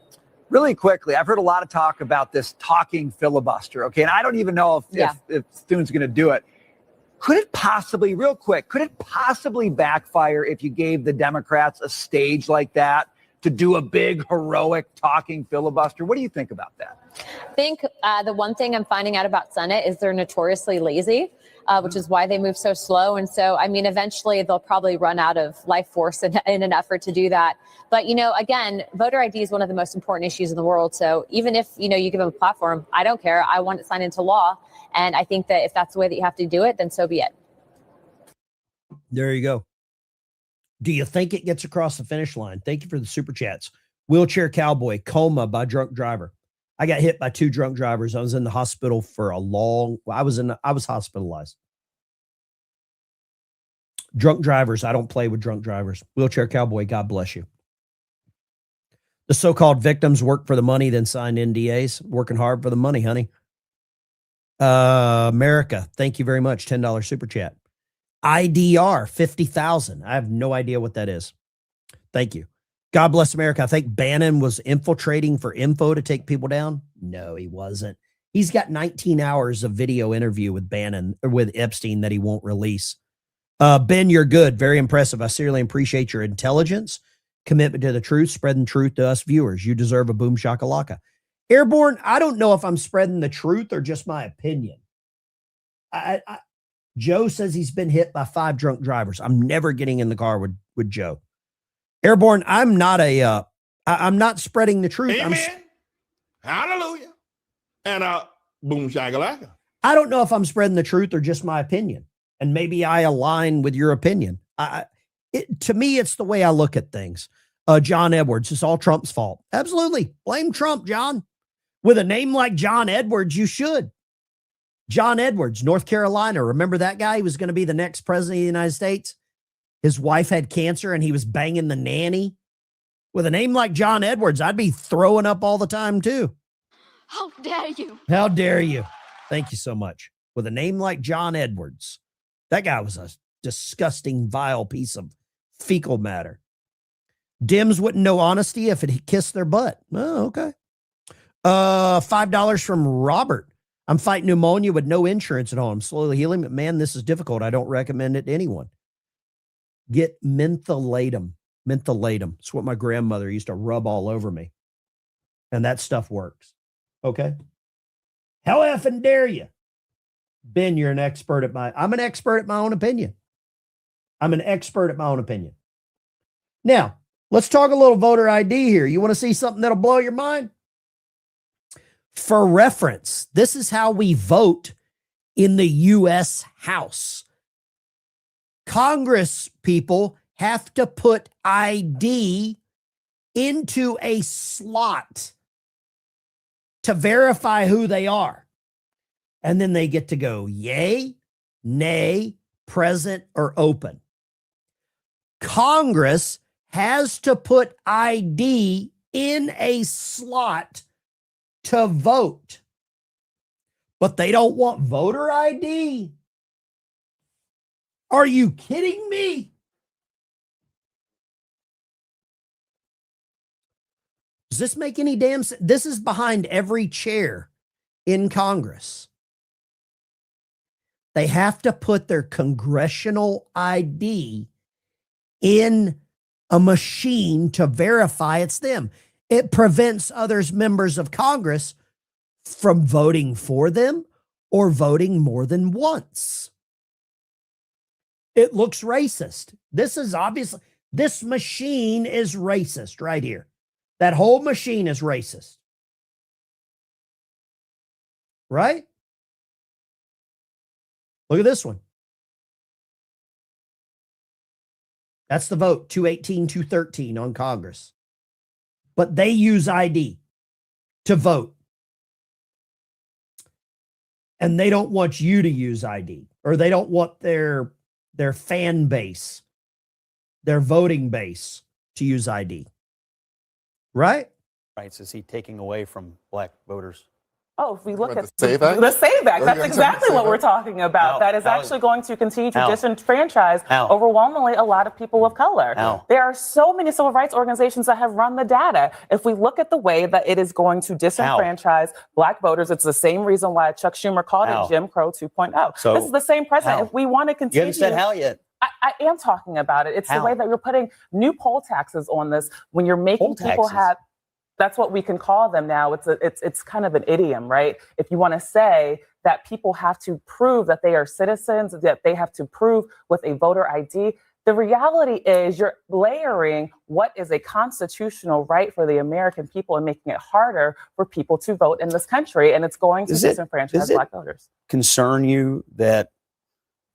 Really quickly, I've heard a lot of talk about this talking filibuster. Okay. And I don't even know if Thune's going to do it. Could it possibly, real quick, could it possibly backfire if you gave the Democrats a stage like that to do a big, heroic talking filibuster? What do you think about that? I think the one thing I'm finding out about Senate is they're notoriously lazy, which is why they move so slow. And so, I mean, eventually they'll probably run out of life force in an effort to do that. But, you know, again, voter ID is one of the most important issues in the world. So even if, you know, you give them a platform, I don't care. I want it signed into law. And I think that if that's the way that you have to do it, then so be it. There you go. Do you think it gets across the finish line? Thank you for the super chats. Wheelchair Cowboy, coma by drunk driver. I got hit by 2 drunk drivers. I was in the hospital for I was hospitalized. Drunk drivers. I don't play with drunk drivers. Wheelchair Cowboy, God bless you. The so-called victims work for the money, then signed NDAs. Working hard for the money, honey. America, thank you very much. $10 super chat. IDR 50,000. I have no idea what that is. Thank you. God bless America. I think Bannon was infiltrating for info to take people down. No, he wasn't. He's got 19 hours of video interview with Epstein that he won't release. Ben, you're good. Very impressive. I sincerely appreciate your intelligence, commitment to the truth, spreading truth to us viewers. You deserve a boom shakalaka. Airborne, I don't know if I'm spreading the truth or just my opinion. Joe says he's been hit by 5 drunk drivers. I'm never getting in the car with Joe. Airborne, I'm not I'm not spreading the truth. Amen. Hallelujah. And boom shakalaka. I don't know if I'm spreading the truth or just my opinion. And maybe I align with your opinion. To me, it's the way I look at things. John Edwards, it's all Trump's fault. Absolutely. Blame Trump, John. With a name like John Edwards, you should. John Edwards, North Carolina. Remember that guy? He was going to be the next president of the United States. His wife had cancer and he was banging the nanny. With a name like John Edwards, I'd be throwing up all the time too. How dare you? How dare you? Thank you so much. With a name like John Edwards, that guy was a disgusting, vile piece of fecal matter. Dems wouldn't know honesty if it kissed their butt. Oh, okay. $5 from Robert. I'm fighting pneumonia with no insurance at home. I'm slowly healing, but man, this is difficult. I don't recommend it to anyone. Get mentholatum. Mentholatum. It's what my grandmother used to rub all over me. And that stuff works. Okay. How effing dare you? Ben, you're an expert at I'm an expert at my own opinion. I'm an expert at my own opinion. Now, let's talk a little voter ID here. You want to see something that'll blow your mind? For reference, this is how we vote in the U.S. House. Congress people have to put ID into a slot to verify who they are. And then they get to go yay, nay, present, or open. Congress has to put ID in a slot to vote, but they don't want voter ID. Are you kidding me? Does this make any damn sense? This is behind every chair in Congress. They have to put their congressional ID in a machine to verify it's them. It prevents others members of Congress from voting for them or voting more than once. It looks racist. This is obviously, this machine is racist right here. That whole machine is racist. Right? Look at this one. That's the vote, 218-213 on Congress. But they use ID to vote. And they don't want you to use ID, or they don't want their fan base, their voting base to use ID. Right? Rights is he taking away from black voters? Oh, if we look at the SAVE Act? The SAVE Act, that's exactly what we're talking about. That is actually going to continue to disenfranchise overwhelmingly a lot of people of color. There are so many civil rights organizations that have run the data. If we look at the way that it is going to disenfranchise black voters, it's the same reason why Chuck Schumer called it Jim Crow 2.0. So, this is the same president. If we want to continue... You haven't said how yet. I am talking about it. It's the way that you're putting new poll taxes on this when you're making people have... That's what we can call them now. It's kind of an idiom, right? If you want to say that people have to prove that they are citizens, that they have to prove with a voter ID, the reality is you're layering what is a constitutional right for the American people and making it harder for people to vote in this country. And it's going to disenfranchise black voters. Concern you that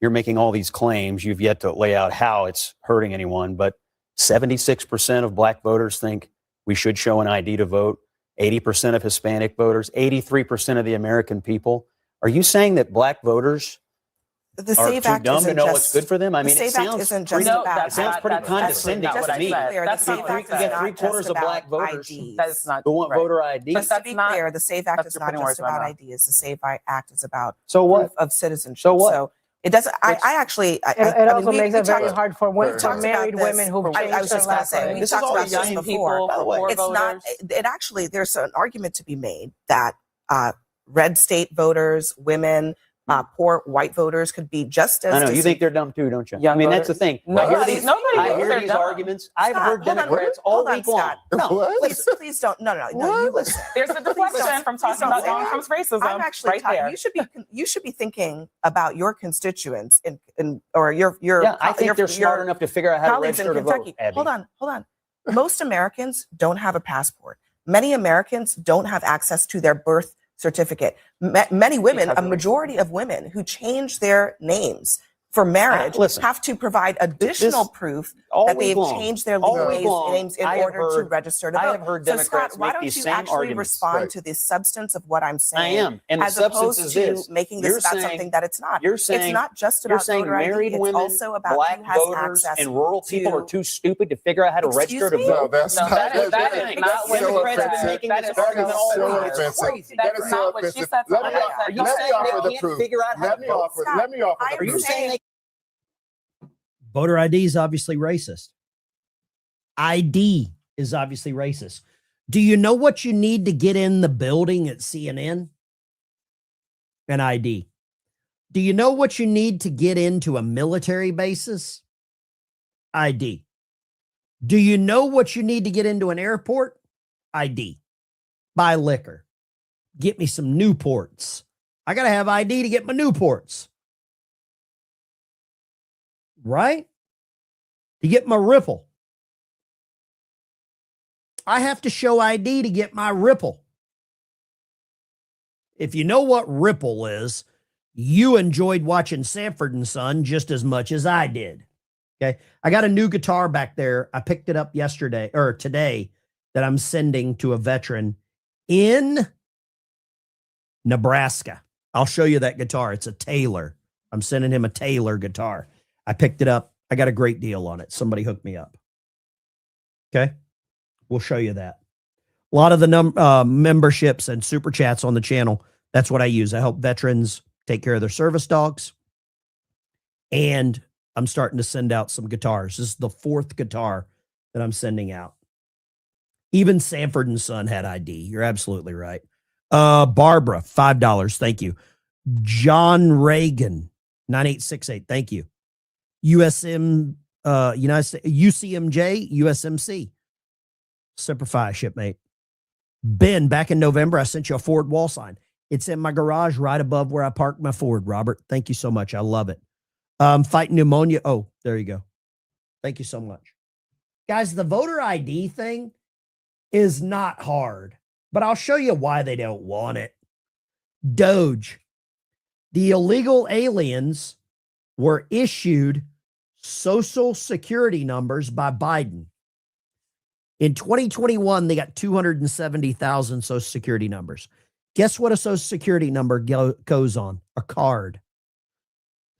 you're making all these claims? You've yet to lay out how it's hurting anyone, but 76% of black voters think we should show an ID to vote. 80% of Hispanic voters, 83% of the American people. Are you saying that black voters are too dumb to know what's good for them? I mean, it sounds pretty condescending to me. You get 3/4 of black voters who want voter ID. Just to be clear, the SAVE Act is not just about ID. The SAVE Act is about proof of citizenship. So what? It doesn't. I actually. It also makes it very hard for married women who've changed I was just their going to say, lives. we talked about this before. By the way, It's not. It actually. There's an argument to be made that red state voters, women, poor white voters could be just as. I know you think they're dumb too, don't you? Young I mean, voters. that's the thing. Nobody I hear they're these dumb. arguments. I've Scott, heard hold on, Democrats all hold on, week long. Scott. No, please don't. No. You listen. There's a deflection from talking about Donald Trump's racism. I'm actually right there. You should be thinking about your constituents or your Yeah, I think they're smart your enough to figure out how to colleagues in register to vote. Kentucky. Abby. Hold on. Most Americans don't have a passport. Many Americans don't have access to their birth certificate. Many women, a majority of women who change their names for marriage have to provide additional proof that they've changed their legal names in order to register to vote. I have heard Democrats Scott, why make don't these you same actually arguments. respond to the substance of what I'm saying? I am. And as the substance opposed is to this. making this about something that it's not. You're saying, it's not just about voter ID. married It's women, also about black who has voters, access and rural people are too stupid to figure out how to register to me? vote. No, that's not. that is not what so she offensive. said. That is That is so so offensive. offensive. That That is is not so what she offensive. said. Let me Are you saying offer they the can't proof. figure out how Let to me vote? offer. Scott, Let me offer I the am proof. saying Voter ID is obviously racist. ID is obviously racist. Do you know what you need to get in the building at CNN? An ID. Do you know what you need to get into a military basis? ID. Do you know what you need to get into an airport? ID. Buy liquor. Get me some Newports. I got to have ID to get my Newports. Right? To get my Ripple. I have to show ID to get my Ripple. If you know what Ripple is, you enjoyed watching Sanford and Son just as much as I did. Okay. I got a new guitar back there. I picked it up today that I'm sending to a veteran in Nebraska. I'll show you that guitar. It's a Taylor. I'm sending him a Taylor guitar. I picked it up. I got a great deal on it. Somebody hooked me up. Okay. We'll show you that. A lot of the memberships and super chats on the channel. That's what I use. I help veterans take care of their service dogs. And I'm starting to send out some guitars. This is the 4th guitar that I'm sending out. Even Sanford and Son had ID. You're absolutely right. Barbara, $5. Thank you. John Reagan, 9868. Thank you. UCMJ, USMC. Simplify, shipmate. Ben, back in November, I sent you a Ford wall sign. It's in my garage right above where I parked my Ford, Robert. Thank you so much. I love it. Fighting pneumonia. Oh, there you go. Thank you so much. Guys, the voter ID thing is not hard, but I'll show you why they don't want it. Doge. The illegal aliens were issued social security numbers by Biden. In 2021, they got 270,000 social security numbers. Guess what a social security number goes on? A card.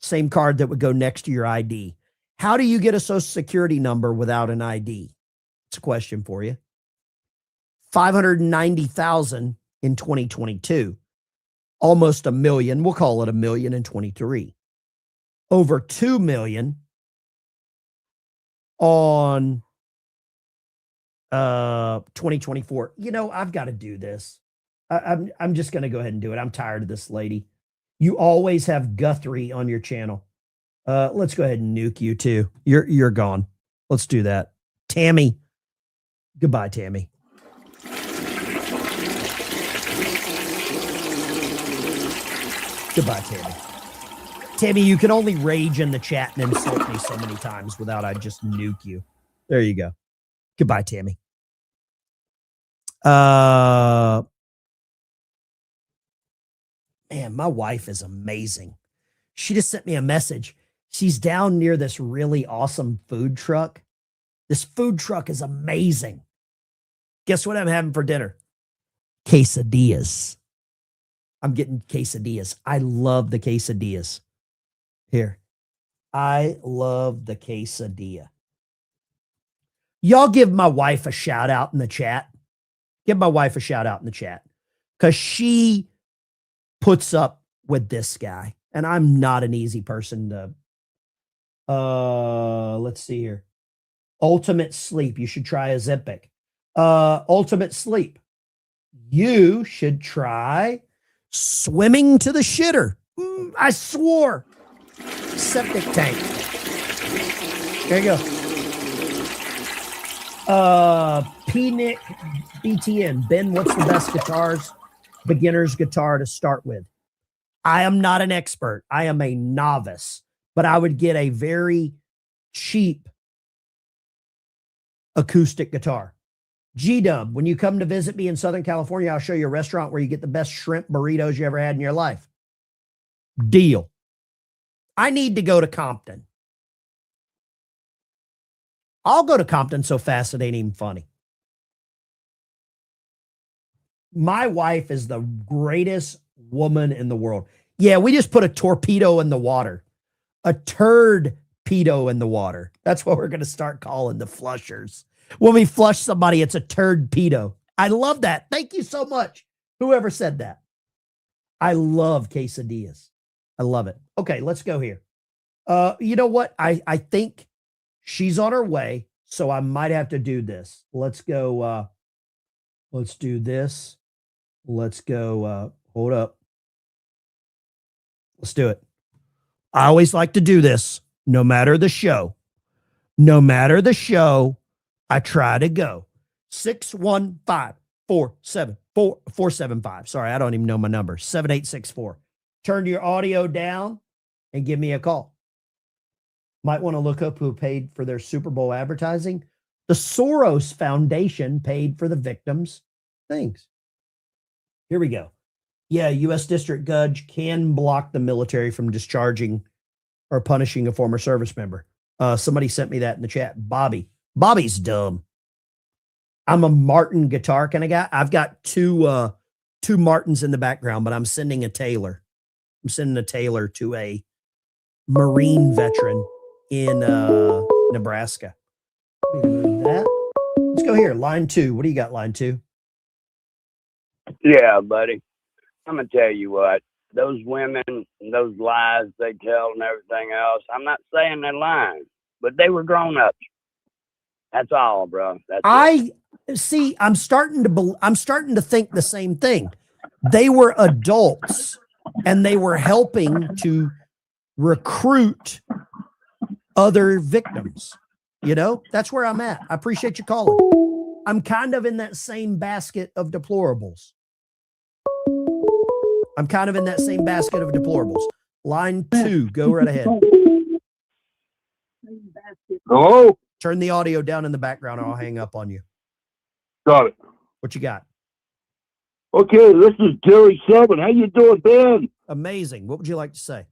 Same card that would go next to your ID. How do you get a social security number without an ID? It's a question for you. 590,000 in 2022. Almost a million. We'll call it a million in 23. Over 2 million on 2024. You know, I've got to do this. I'm just going to go ahead and do it. I'm tired of this lady. You always have Guthrie on your channel. Let's go ahead and nuke you too. You're gone. Let's do that. Tammy. Goodbye, Tammy. Goodbye, Tammy. Tammy, you can only rage in the chat and insult me so many times without I just nuke you. There you go. Goodbye, Tammy. Man, my wife is amazing. She just sent me a message. She's down near this really awesome food truck. This food truck is amazing. Guess what I'm having for dinner? Quesadillas. I'm getting quesadillas. I love the quesadillas. Here. I love the quesadilla. Y'all give my wife a shout out in the chat. Give my wife a shout out in the chat. Because she puts up with this guy. And I'm not an easy person to, let's see here. Ultimate sleep. You should try Ozempic. Ultimate sleep. You should try swimming to the shitter. I swore. Septic tank. There you go. P-Nick BTN. Ben, what's the best beginner's guitar to start with? I am not an expert. I am a novice, but I would get a very cheap acoustic guitar. G-Dub, when you come to visit me in Southern California, I'll show you a restaurant where you get the best shrimp burritos you ever had in your life. Deal. I need to go to Compton. I'll go to Compton so fast it ain't even funny. My wife is the greatest woman in the world. Yeah, we just put a torpedo in the water. A turd pedo in the water. That's what we're going to start calling the flushers. When we flush somebody, it's a turd pedo. I love that. Thank you so much. Whoever said that. I love quesadillas. I love it. Okay, let's go here. You know what? I think she's on her way, so I might have to do this. Let's go. Let's do this. Let's go. Hold up. Let's do it. I always like to do this, no matter the show. No matter the show, I try to go. 615-474-475. Sorry, I don't even know my number. 7864. Turn your audio down and give me a call. Might want to look up who paid for their Super Bowl advertising. The Soros Foundation paid for the victims' things. Here we go. Yeah, U.S. District Judge can block the military from discharging or punishing a former service member. Somebody sent me that in the chat. Bobby's dumb. I'm a Martin guitar kind of guy. I've got two Martins in the background, but I'm sending a Taylor. I'm sending a Taylor to a Marine veteran in Nebraska. Let me move that. Let's go here. Line 2. What do you got, line 2? Yeah, buddy. I'm going to tell you what. Those women, those lies they tell and everything else, I'm not saying they're lying, but they were grown-ups. That's all, bro. That's it. See, I'm starting to think the same thing. They were adults and they were helping to recruit other victims. You know, that's where I'm at. I appreciate you calling. I'm kind of in that same basket of deplorables. Line 2, go right ahead. Hello? Turn the audio down in the background or I'll hang up on you. Got it. What you got? Okay, this is Gary 7. How you doing, Ben? Amazing. What would you like to say?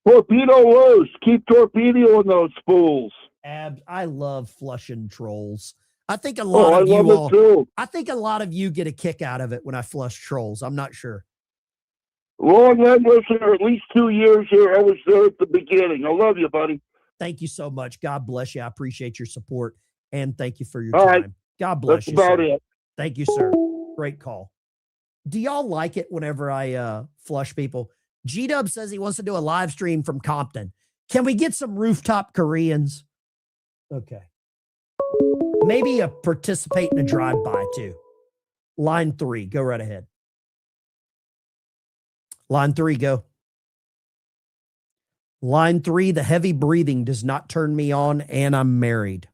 Torpedo loose. Keep torpedoing those fools. I love flushing trolls. I think a lot of you all, too. I think a lot of you get a kick out of it when I flush trolls. I'm not sure. Long listener, at least 2 years here. I was there at the beginning. I love you, buddy. Thank you so much. God bless you. I appreciate your support and thank you for your All time. right. God bless you. That's about sir. it. Thank you, sir. Great call. Do y'all like it whenever I flush people? G-Dub says he wants to do a live stream from Compton. Can we get some rooftop Koreans? Okay. Maybe participate in a drive-by too. Line 3, go right ahead. Line 3, go. Line 3, the heavy breathing does not turn me on and I'm married.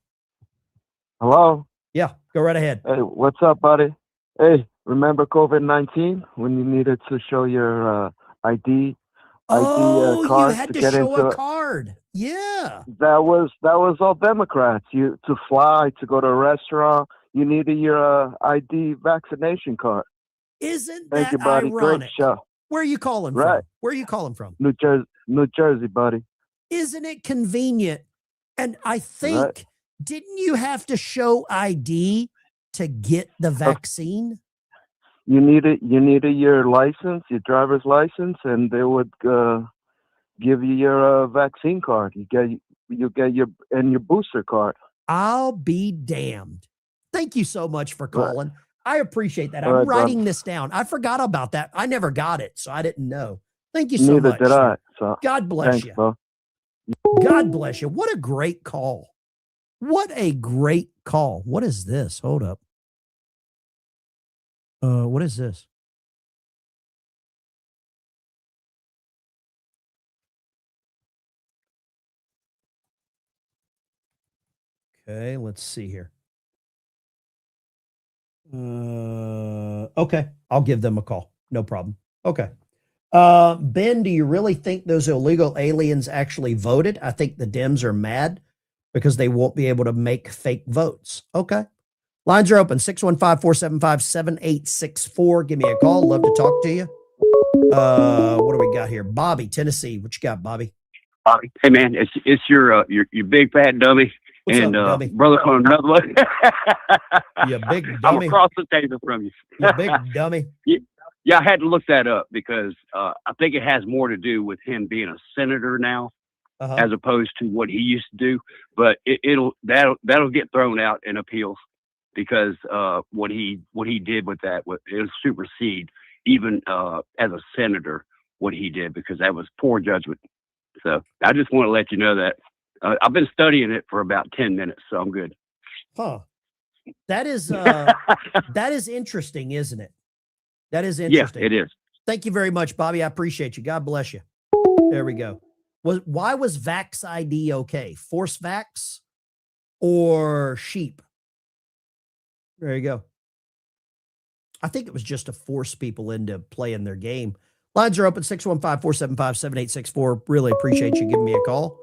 Hello? Yeah, go right ahead. Hey, what's up, buddy? Hey, remember COVID-19 when you needed to show your ID Oh, card you had to get show into a card. Yeah. That was all Democrats. You to fly, to go to a restaurant, you needed your ID vaccination card. Isn't Thank that you, buddy. ironic? Great show. Where are you calling Right. from? Where are you calling from? New Jersey, buddy. Isn't it convenient? And I think, Right. didn't you have to show ID to get the vaccine? You needed your license, your driver's license, and they would give you your vaccine card. You get your booster card. I'll be damned. Thank you so much for calling. Right. I appreciate that. All I'm right, writing brother. this down. I forgot about that. I never got it, so I didn't know. Thank you so Neither much. did I. So God bless thanks, you. bro. God bless you. What a great call. What a great call. What is this? Hold up. What is this? Okay, let's see here. Okay, I'll give them a call. No problem. Okay. Ben, do you really think those illegal aliens actually voted? I think the Dems are mad because they won't be able to make fake votes. Okay. Lines are open 615-475-7864. Give me a call. Love to talk to you. What do we got here? Bobby, Tennessee. What you got, Bobby? Hey man, it's your big fat dummy. What's and up, dummy? brother on another one. You big I'm dummy. across the table from you. You big dummy. Yeah, I had to look that up because I think it has more to do with him being a senator now, as opposed to what he used to do. But that'll get thrown out in appeals because what he did with that, it'll supersede even as a senator what he did, because that was poor judgment. So I just want to let you know that I've been studying it for about 10 minutes, so I'm good. Huh. That is that is interesting, isn't it? That is interesting. Yeah, it is. Thank you very much, Bobby. I appreciate you. God bless you. There we go. Why was Vax ID okay? Force Vax or sheep? There you go. I think it was just to force people into playing their game. Lines are open 615-475-7864. Really appreciate you giving me a call.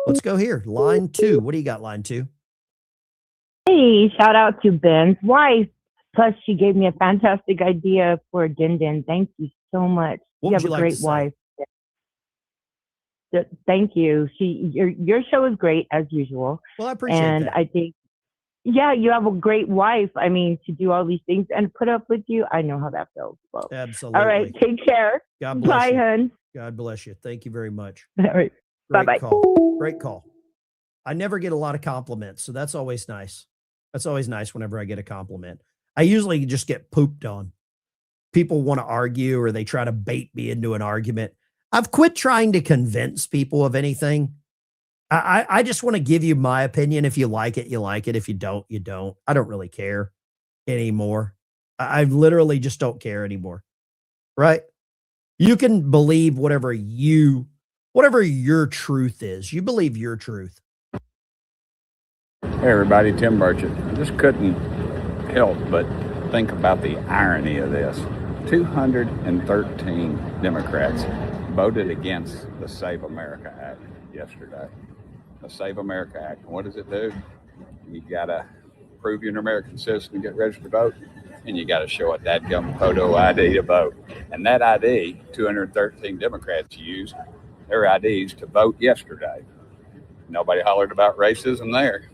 Let's go here. Line 2. What do you got, line 2? Hey, shout out to Ben's wife. Plus, she gave me a fantastic idea for Din Din. Thank you so much. What You would have you a like to great say? wife. Thank you. Your show is great as usual. Well, I appreciate and that. I think, yeah, you have a great wife. I mean, to do all these things and put up with you, I know how that feels. So. Absolutely. All right, take care. God bless Bye, you. hun. God bless you. Thank you very much. All right. Great Bye-bye. call. Great call. I never get a lot of compliments, so that's always nice. That's always nice whenever I get a compliment. I usually just get pooped on. People want to argue or they try to bait me into an argument. I've quit trying to convince people of anything. I just want to give you my opinion. If you like it, you like it. If you don't, you don't. I don't really care anymore. I literally just don't care anymore. Right? You can believe whatever your truth is. You believe your truth. Hey everybody, Tim Burchett. I just couldn't help but think about the irony of this. 213 Democrats voted against the Save America Act yesterday. The Save America Act. And what does it do? You gotta prove you're an American citizen to get registered to vote, and you gotta show a dadgum photo ID to vote. And that ID, 213 Democrats used their IDs to vote yesterday. Nobody hollered about racism there.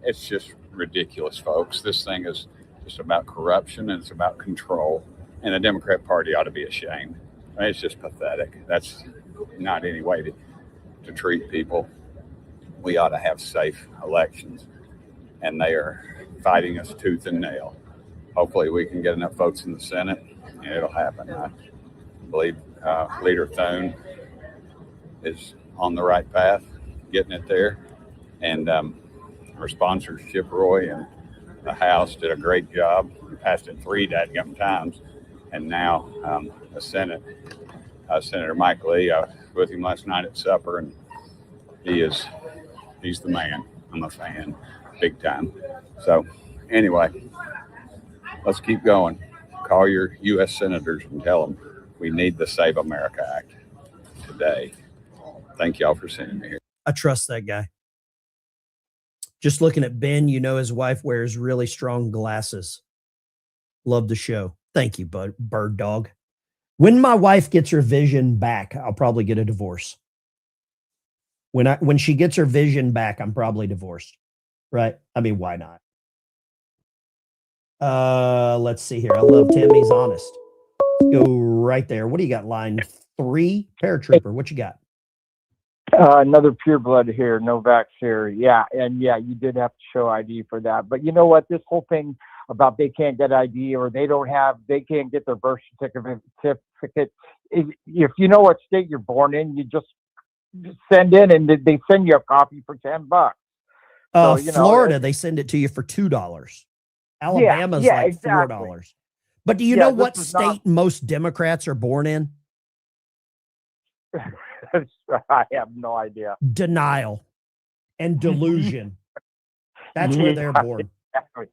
It's just ridiculous, folks. This thing is just about corruption and it's about control. And the Democrat Party ought to be ashamed. I mean, it's just pathetic. That's not any way to treat people. We ought to have safe elections. And they are fighting us tooth and nail. Hopefully we can get enough votes in the Senate and it'll happen. I believe Leader Thune is on the right path, getting it there. And our sponsors, Chip Roy and the House, did a great job. We passed it 3 dadgum times. And now the Senate, Senator Michael Lee, I was with him last night at supper, and he's the man. I'm a fan, big time. So anyway, let's keep going. Call your U.S. senators and tell them we need the Save America Act today. Thank y'all for sending me here. I trust that guy. Just looking at Ben, you know his wife wears really strong glasses. Love the show. Thank you, bird dog. When my wife gets her vision back, I'll probably get a divorce. When she gets her vision back, I'm probably divorced. Right? I mean, why not? Let's see here. I love Tim. He's honest. Let's go right there. What do you got? Line 3, paratrooper. What you got? Another pureblood here, no vax here. Yeah, and yeah, you did have to show ID for that. But you know what? This whole thing, about they can't get ID or they can't get their birth certificate. If you know what state you're born in, you just send in and they send you a copy for $10. So, Florida, they send it to you for $2. Alabama's like exactly. $4. But do you know what state most Democrats are born in? I have no idea. Denial and delusion. That's where they're born. Exactly.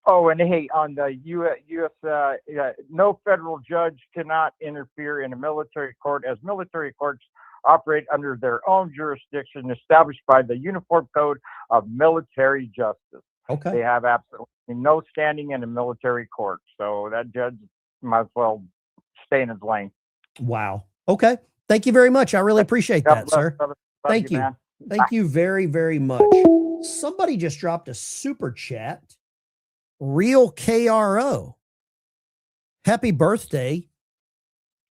Oh, and hey, on the U.S., no federal judge cannot interfere in a military court, as military courts operate under their own jurisdiction established by the Uniform Code of Military Justice. Okay. They have absolutely no standing in a military court, so that judge might as well stay in his lane. Wow. Okay. Thank you very much. I really appreciate that, sir. Thank you. Man. Thank you very, very much. Somebody just dropped a super chat. Real KRO. Happy birthday.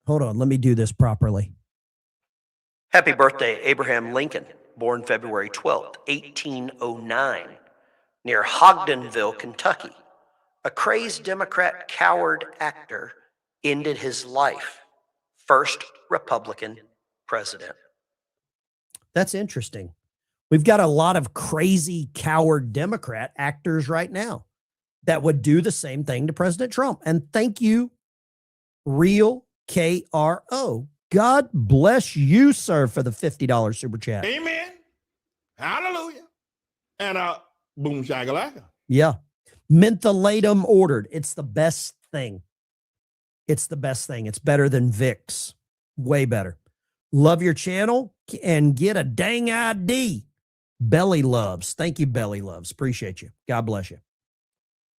Hold on. Let me do this properly. Happy birthday, Abraham Lincoln, born February 12th, 1809, near Ogdenville, Kentucky. A crazed Democrat coward actor ended his life. First Republican president. That's interesting. We've got a lot of crazy coward Democrat actors right now that would do the same thing to President Trump. And thank you, Real KRO. God bless you, sir, for the $50 super chat. Amen. Hallelujah. And boom shakalaka. Yeah. Mentholatum ordered. It's the best thing. It's the best thing. It's better than Vicks. Way better. Love your channel and get a dang ID. Belly Loves. Thank you, Belly Loves. Appreciate you. God bless you.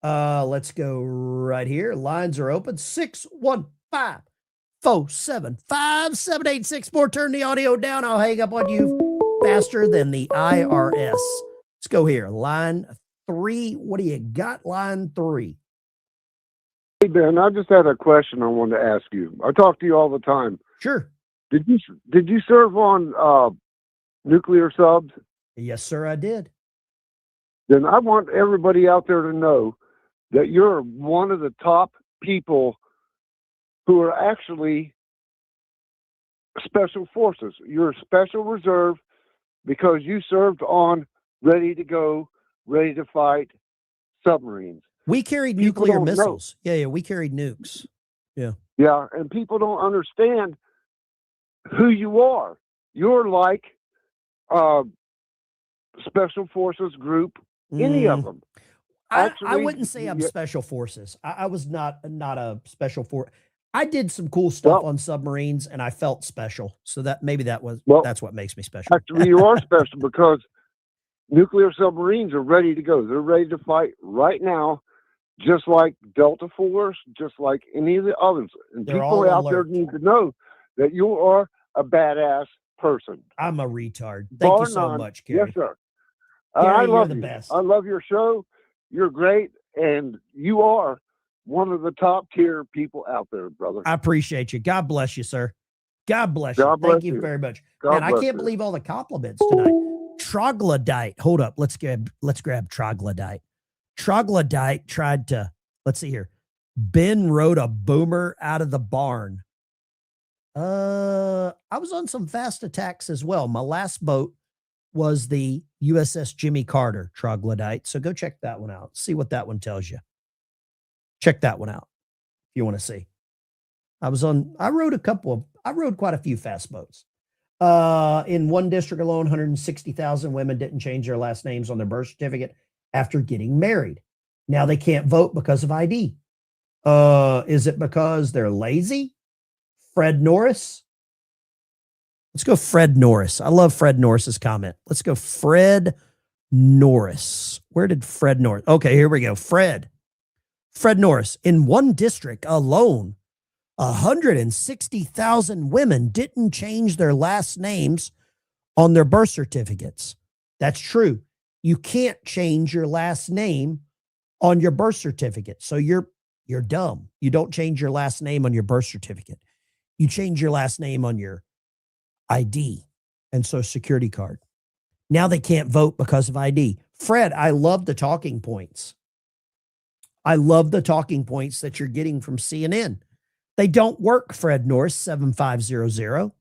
Let's go right here. Lines are open. 615-475-7864. Turn the audio down. I'll hang up on you faster than the IRS. Let's go here. Line 3. What do you got? Line 3. Hey, Ben, I just had a question I wanted to ask you. I talk to you all the time. Sure. Did you serve on nuclear subs? Yes, sir, I did. Then I want everybody out there to know that you're one of the top people who are actually special forces. You're a special reserve because you served on ready to go, ready to fight submarines. We carried nuclear missiles. Yeah, we carried nukes. Yeah. Yeah, and people don't understand who you are. You're like special forces group, any of them. Actually, I wouldn't say I'm special forces. I was not a special force. I did some cool stuff on submarines, and I felt special. So that maybe that's what makes me special. Actually, you are special because nuclear submarines are ready to go. They're ready to fight right now, just like Delta Force, just like any of the others. And people out there need to know that you are a badass person. I'm a retard. Thank you so much, Kerry. Yes, sir. Kerry, I love the you. best. I love your show. You're great, and you are one of the top tier people out there, brother. I appreciate you. God bless you, sir. God bless you. Thank you very much. Man, I can't believe all the compliments tonight. Troglodyte. Hold up. Let's grab Troglodyte. Troglodyte tried to, let's see here. Ben rode a boomer out of the barn. I was on some fast attacks as well. My last boat was the USS Jimmy Carter Troglodyte. So go check that one out. See what that one tells you. Check that one out if you want to see. I rode quite a few fast boats. In one district alone, 160,000 women didn't change their last names on their birth certificate after getting married. Now they can't vote because of ID. Is it because they're lazy? Fred Norris. Let's go Fred Norris. I love Fred Norris's comment. Let's go Fred Norris. Where did Fred Norris? Okay, here we go. Fred Norris. In one district alone, 160,000 women didn't change their last names on their birth certificates. That's true. You can't change your last name on your birth certificate. So you're dumb. You don't change your last name on your birth certificate. You change your last name on your ID and Social Security card. Now they can't vote because of ID. Fred, I love the talking points. I love the talking points that you're getting from CNN. They don't work, Fred Norris, 7500.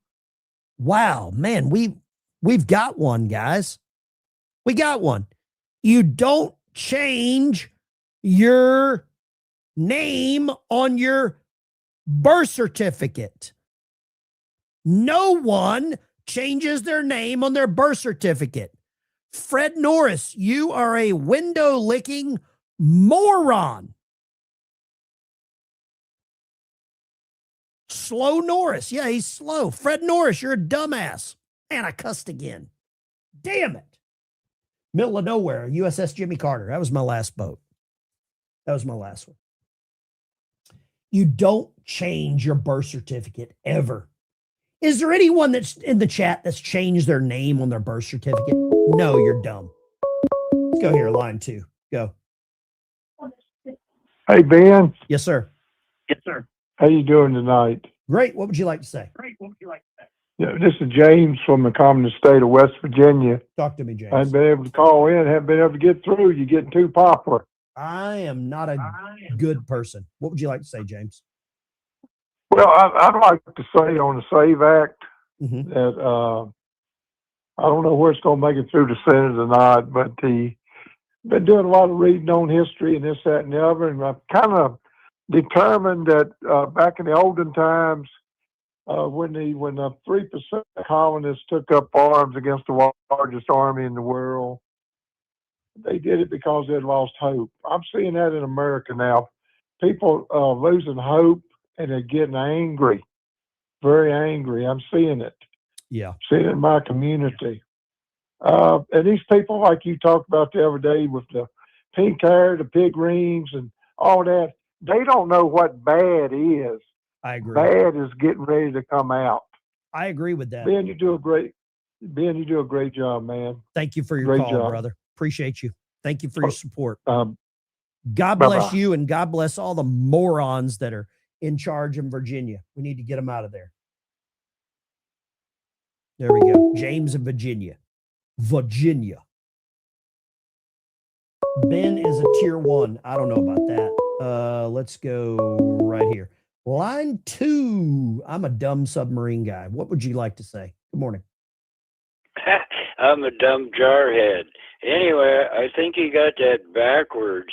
Wow, man, we've got one, guys. We got one. You don't change your name on your birth certificate. No one changes their name on their birth certificate. Fred Norris, you are a window licking moron. Slow Norris. Yeah, he's slow. Fred Norris, you're a dumbass. Man, I cussed again. Damn it. Middle of nowhere, USS Jimmy Carter. That was my last boat. That was my last one. You don't change your birth certificate ever. Is there anyone that's in the chat that's changed their name on their birth certificate? No, you're dumb. Let's go here, line 2. Go. Hey, Ben. Yes, sir. Yes, sir. How you doing tonight? Great. What would you like to say? Yeah, this is James from the communist state of West Virginia. Talk to me, James. I haven't been able to call in, haven't been able to get through. You're getting too popular. I am not a good person. What would you like to say, James? Well, I'd like to say on the SAVE Act that I don't know where it's going to make it through the Senate or not, but been doing a lot of reading on history and this, that, and the other, and I've kind of determined that back in the olden times, when the 3% colonists took up arms against the largest army in the world, they did it because they had lost hope. I'm seeing that in America now. People losing hope and they're getting angry, very angry. I'm seeing it. Yeah. Seeing it in my community. And these people, like you talked about the other day with the pink hair, the pig rings, and all that, they don't know what bad is. I agree. Bad is getting ready to come out. I agree with that. Ben, you do a great job, man. Thank you for your Great call, job. brother. Appreciate you. Thank you for your support. God bye-bye. bless you, and God bless all the morons that are in charge in Virginia. We need to get them out of there. There we go. James in Virginia. Virginia. Ben is a tier 1. I don't know about that. Let's go right here. Line 2. I'm a dumb submarine guy. What would you like to say? Good morning. I'm a dumb jarhead. Anyway, I think you got that backwards.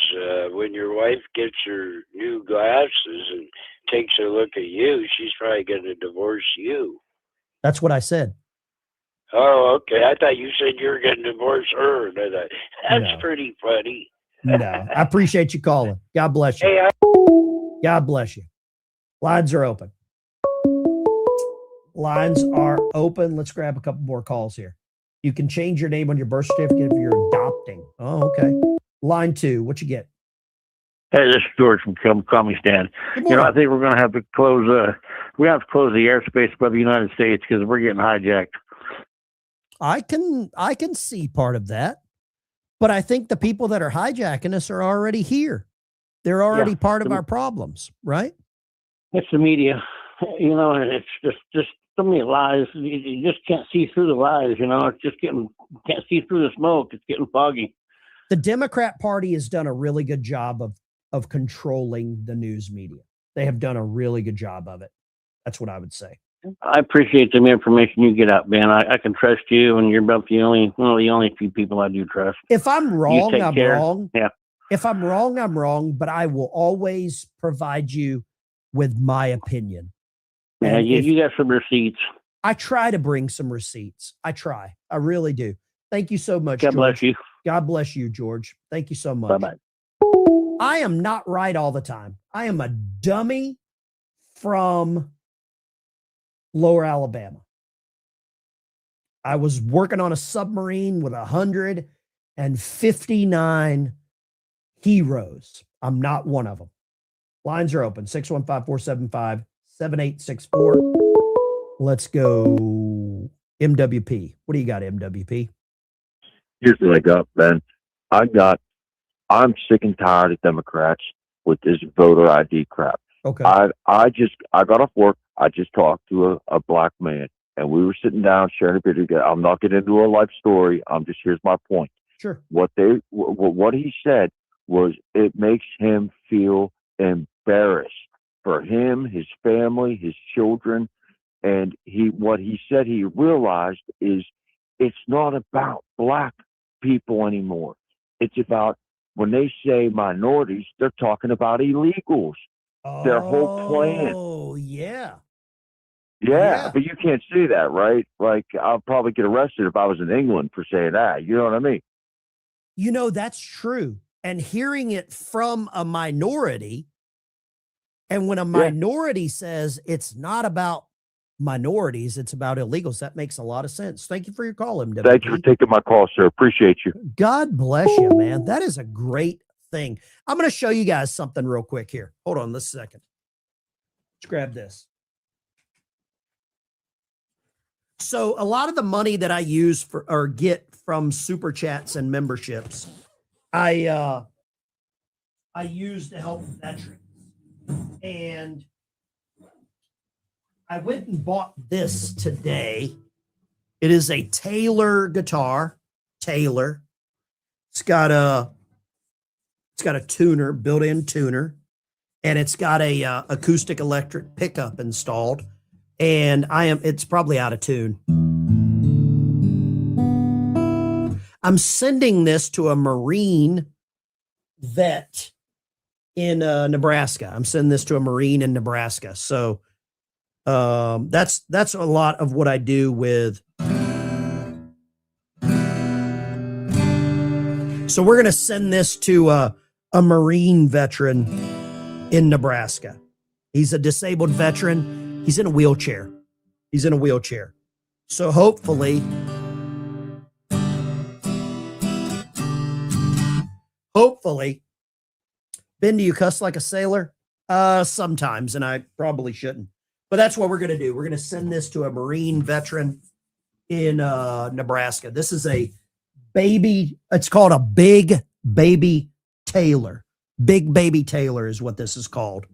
When your wife gets her new glasses and takes a look at you, she's probably going to divorce you. That's what I said. Oh, okay. I thought you said you were going to divorce her. And I thought, that's No. pretty funny. No, I appreciate you calling. God bless you. Hey, God bless you. Lines are open. Lines are open. Let's grab a couple more calls here. You can change your name on your birth certificate if you're adopting. Oh, okay. Line 2. What you get? Hey, this is George from Comistan. I think we're going to have to close. We have to close the airspace above the United States because we're getting hijacked. I can see part of that, but I think the people that are hijacking us are already here. They're already part of our problems, right? It's the media, and it's just so many lies. You just can't see through the lies. It's just can't see through the smoke. It's getting foggy. The Democrat Party has done a really good job of controlling the news media. They have done a really good job of it. That's what I would say. I appreciate the information you get out, Ben. I can trust you, and you're about one of the only few people I do trust. If I'm wrong, I'm wrong. Yeah. If I'm wrong, I'm wrong, but I will always provide you with my opinion. Yeah, you got some receipts. I try to bring some receipts. I try. I really do. Thank you so much, God George. bless you. God bless you, George. Thank you so much. Bye-bye. I am not right all the time. I am a dummy from Lower Alabama. I was working on a submarine with 159 heroes. I'm not one of them. Lines are open. 615-475-7864. Let's go MWP. What do you got, MWP? Here's what I got, Ben. I'm sick and tired of Democrats with this voter ID crap. Okay. I got off work. I just talked to a black man, and we were sitting down sharing a video together. I'm not getting into a life story. Here's my point. Sure. What he said was it makes him feel embarrassed for him, his family, his children. And what he said he realized is it's not about black people anymore. It's about, when they say minorities, they're talking about illegals. Their whole plan. Oh, yeah. Yeah, but you can't say that, right? Like, I'll probably get arrested if I was in England for saying that. You know what I mean? You know, that's true. And hearing it from a minority, and when a minority says it's not about minorities, it's about illegals, that makes a lot of sense. Thank you for your call, MWP. Thank you for taking my call, sir. Appreciate you. God bless you, man. That is a great thing. I'm going to show you guys something real quick here. Hold on this second. Let's grab this. So a lot of the money that I use for or get from super chats and memberships, I use to help veterans. And I went and bought this today. It is a Taylor guitar. Taylor. It's got a tuner, built-in tuner, and it's got a acoustic electric pickup installed. And it's probably out of tune. I'm sending this to a Marine vet in Nebraska. I'm sending this to a Marine in Nebraska. So that's a lot of what I do with. So we're going to send this to a Marine veteran in Nebraska. He's a disabled veteran. He's in a wheelchair. So hopefully, Ben, do you cuss like a sailor? Sometimes, and I probably shouldn't. But that's what we're going to do. We're going to send this to a Marine veteran in Nebraska. This is a baby. It's called a Big Baby Taylor. Big Baby Taylor is what this is called.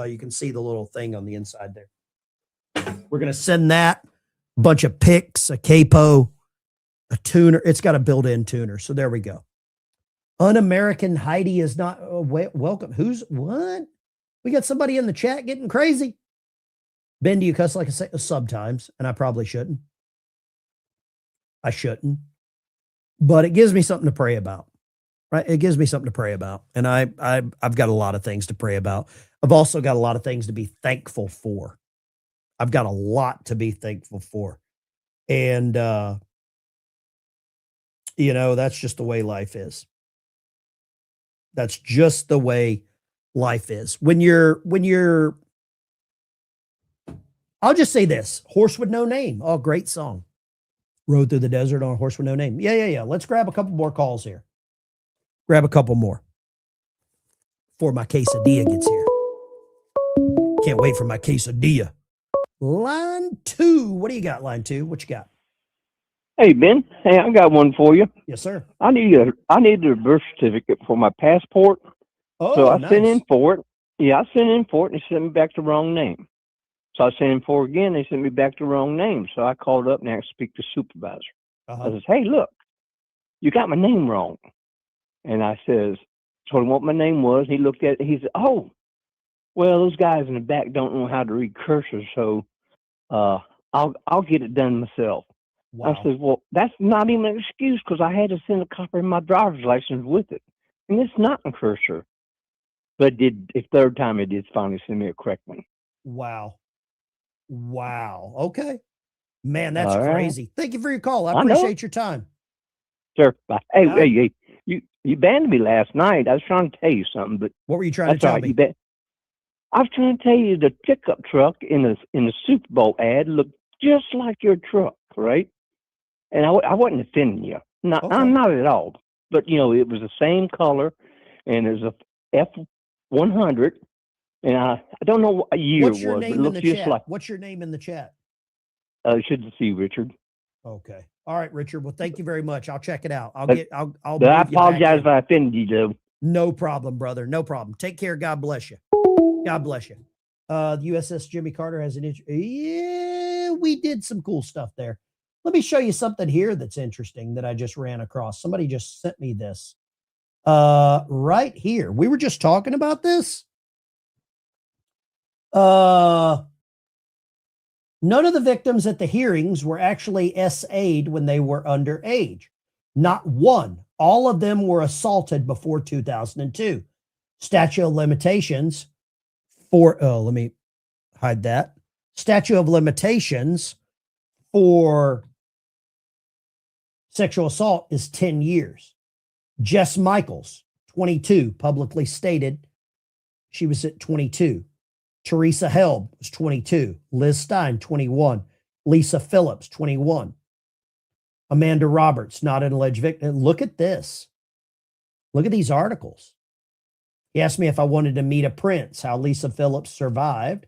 You can see the little thing on the inside there. We're going to send that, a bunch of picks, a capo, a tuner. It's got a built-in tuner. So there we go. Un-American Heidi is not welcome. Who's what? We got somebody in the chat getting crazy. Ben, do you cuss like a sometimes? And I probably shouldn't. I shouldn't. But it gives me something to pray about. Right? It gives me something to pray about. And I've got a lot of things to pray about. I've also got a lot of things to be thankful for. I've got a lot to be thankful for. And, that's just the way life is. That's just the way life is. When you're, I'll just say this, Horse with No Name. Oh, great song. Rode through the desert on a horse with no name. Yeah. Let's grab a couple more calls here. Grab a couple more before my quesadilla gets here. Can't wait for my quesadilla. Line 2. What do you got, line 2? What you got? Hey, Ben. Hey, I got one for you. Yes, sir. I need a birth certificate for my passport. Oh, so I nice. sent in for it. Yeah, I sent in for it, and they sent me back the wrong name. So I sent in for it again. They sent me back the wrong name. So I called up and asked to speak to the supervisor. I says, hey, look, you got my name wrong. And I says, told him what my name was. He looked at it. He said, oh, well, those guys in the back don't know how to read cursor, so I'll get it done myself. Wow. I said, well, that's not even an excuse because I had to send a copy of my driver's license with it. And it's not in cursor. But the third time it did finally send me a correct one. Wow. Okay. Man, that's crazy. Thank you for your call. I appreciate your time. Sure. Bye. Hey, you banned me last night. I was trying to tell you something, but what were you trying to tell me? I was trying to tell you the pickup truck in the Super Bowl ad looked just like your truck, right? And I wasn't offending you. I'm not at all. But, it was the same color, and it was a F100, and I don't know what year What's your it was. name But it looked in the just chat? like. What's your name in the chat? Should see Richard. Okay. All right, Richard. Well, thank you very much. I'll check it out. I'll But I apologize if I offended you, though. No problem, brother. No problem. Take care. God bless you. God bless you. The USS Jimmy Carter has an yeah, we did some cool stuff there. Let me show you something here that's interesting that I just ran across. Somebody just sent me this. Right here. We were just talking about this. None of the victims at the hearings were actually SA'd when they were underage. Not one. All of them were assaulted before 2002. Statute of limitations for, let me hide that. Statute of limitations for sexual assault is 10 years. Jess Michaels, 22, publicly stated she was at 22. Teresa Helm was 22. Liz Stein, 21. Lisa Phillips, 21. Amanda Roberts, not an alleged victim. Look at this. Look at these articles. He asked me if I wanted to meet a prince, how Lisa Phillips survived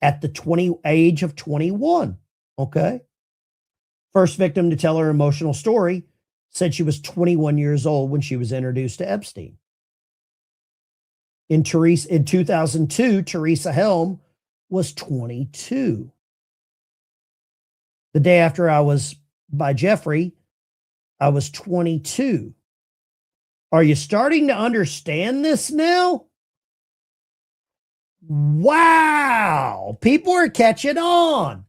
at the age of 21. Okay. First victim to tell her emotional story said she was 21 years old when she was introduced to Epstein. In 2002, Teresa Helm was 22. The day after I was by Jeffrey, I was 22. Are you starting to understand this now? Wow. People are catching on.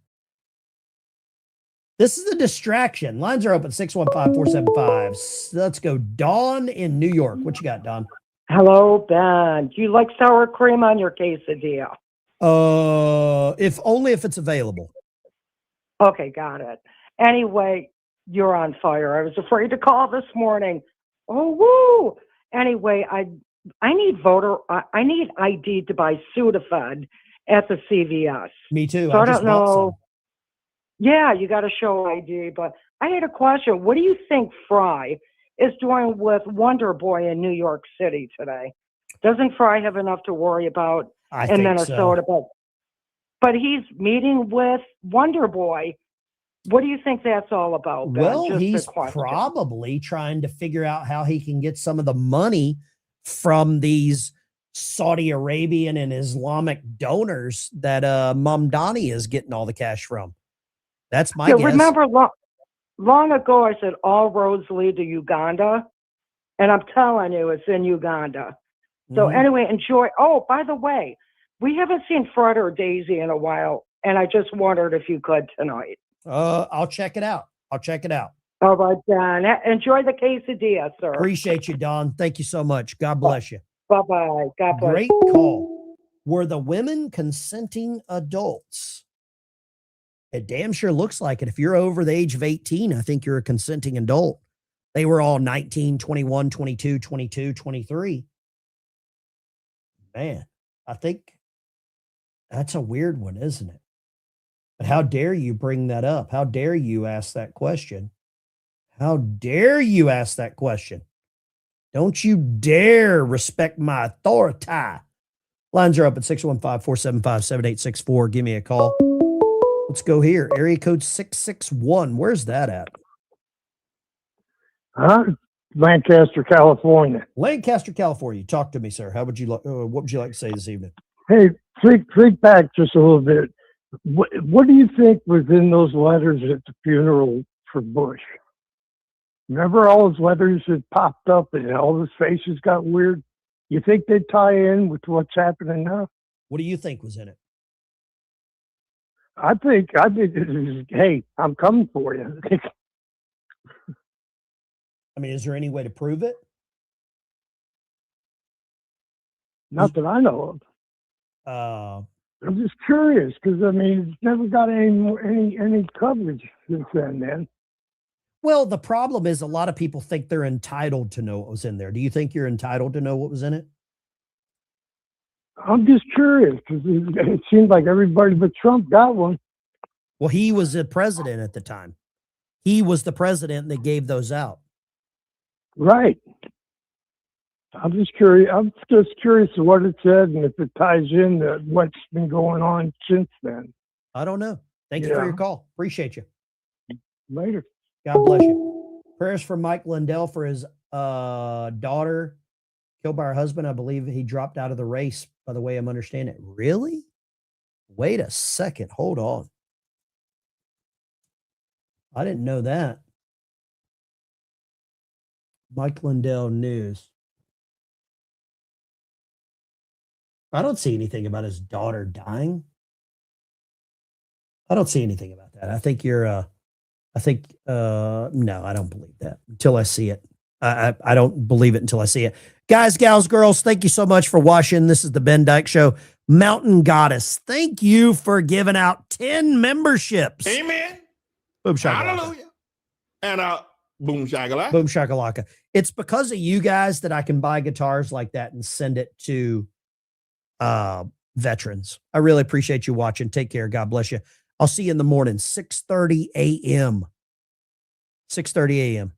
This is a distraction. Lines are open, 615-475. Let's go. Dawn in New York. What you got, Dawn? Hello, Ben. Do you like sour cream on your quesadilla? If only if it's available. Okay, got it. Anyway, you're on fire. I was afraid to call this morning. Oh, woo! Anyway, I need ID to buy Sudafed at the CVS. Me too. So I just don't know. bought some. Yeah, you got to show ID. But I had a question. What do you think Fry is doing with Wonder Boy in New York City today? Doesn't Fry have enough to worry about in Minnesota? So. But he's meeting with Wonder Boy. What do you think that's all about, Ben? Well, Just he's a question. probably trying to figure out how he can get some of the money from these Saudi Arabian and Islamic donors that Mamdani is getting all the cash from. That's my guess. Remember, long ago, I said all roads lead to Uganda, and I'm telling you, it's in Uganda. So anyway, enjoy. Oh, by the way, we haven't seen Fred or Daisy in a while, and I just wondered if you could tonight. I'll check it out. All right, Don. Enjoy the quesadilla, sir. Appreciate you, Don. Thank you so much. God bless you. Bye-bye. God bless. Great call. Were the women consenting adults? It damn sure looks like it. If you're over the age of 18, I think you're a consenting adult. They were all 19, 21, 22, 22, 23. Man, I think that's a weird one, isn't it? But how dare you bring that up? How dare you ask that question? How dare you ask that question? Don't you dare respect my authority. Lines are up at 615-475-7864. Give me a call. Let's go here. Area code 661. Where's that at? Lancaster, California. Lancaster, California. Talk to me, sir. How would you like? What would you like to say this evening? Hey, think back just a little bit. What do you think was in those letters at the funeral for Bush? Remember all those letters that popped up and all his faces got weird? You think they'd tie in with what's happening now? What do you think was in it? I think it was, hey, I'm coming for you. I mean, is there any way to prove it? Not that I know of. I'm just curious because I mean, it's never got any coverage since then, man. Well, the problem is a lot of people think they're entitled to know what was in there. Do you think you're entitled to know what was in it? I'm just curious because it seems like everybody but Trump got one. Well, he was the president at the time. He was the president that gave those out. Right. I'm just curious. I'm just curious what it said and if it ties in to what's been going on since then. I don't know. Thank you for your call. Appreciate you. Later. God bless you. Prayers for Mike Lindell for his daughter killed by her husband. I believe he dropped out of the race, by the way I'm understanding it. Really? Wait a second. Hold on. I didn't know that. Mike Lindell news. I don't see anything about his daughter dying. I don't see anything about that. I think no, I don't believe that until I see it. I don't believe it until I see it. Guys, gals, girls, thank you so much for watching. This is the Ben Dyke Show. Mountain Goddess, thank you for giving out 10 memberships. Amen. Boom shakalaka. Hallelujah. And boom shakalaka. Boom shakalaka. It's because of you guys that I can buy guitars like that and send it to veterans. I really appreciate you watching. Take care. God bless you. I'll see you in the morning, 6:30 a.m. 6:30 a.m.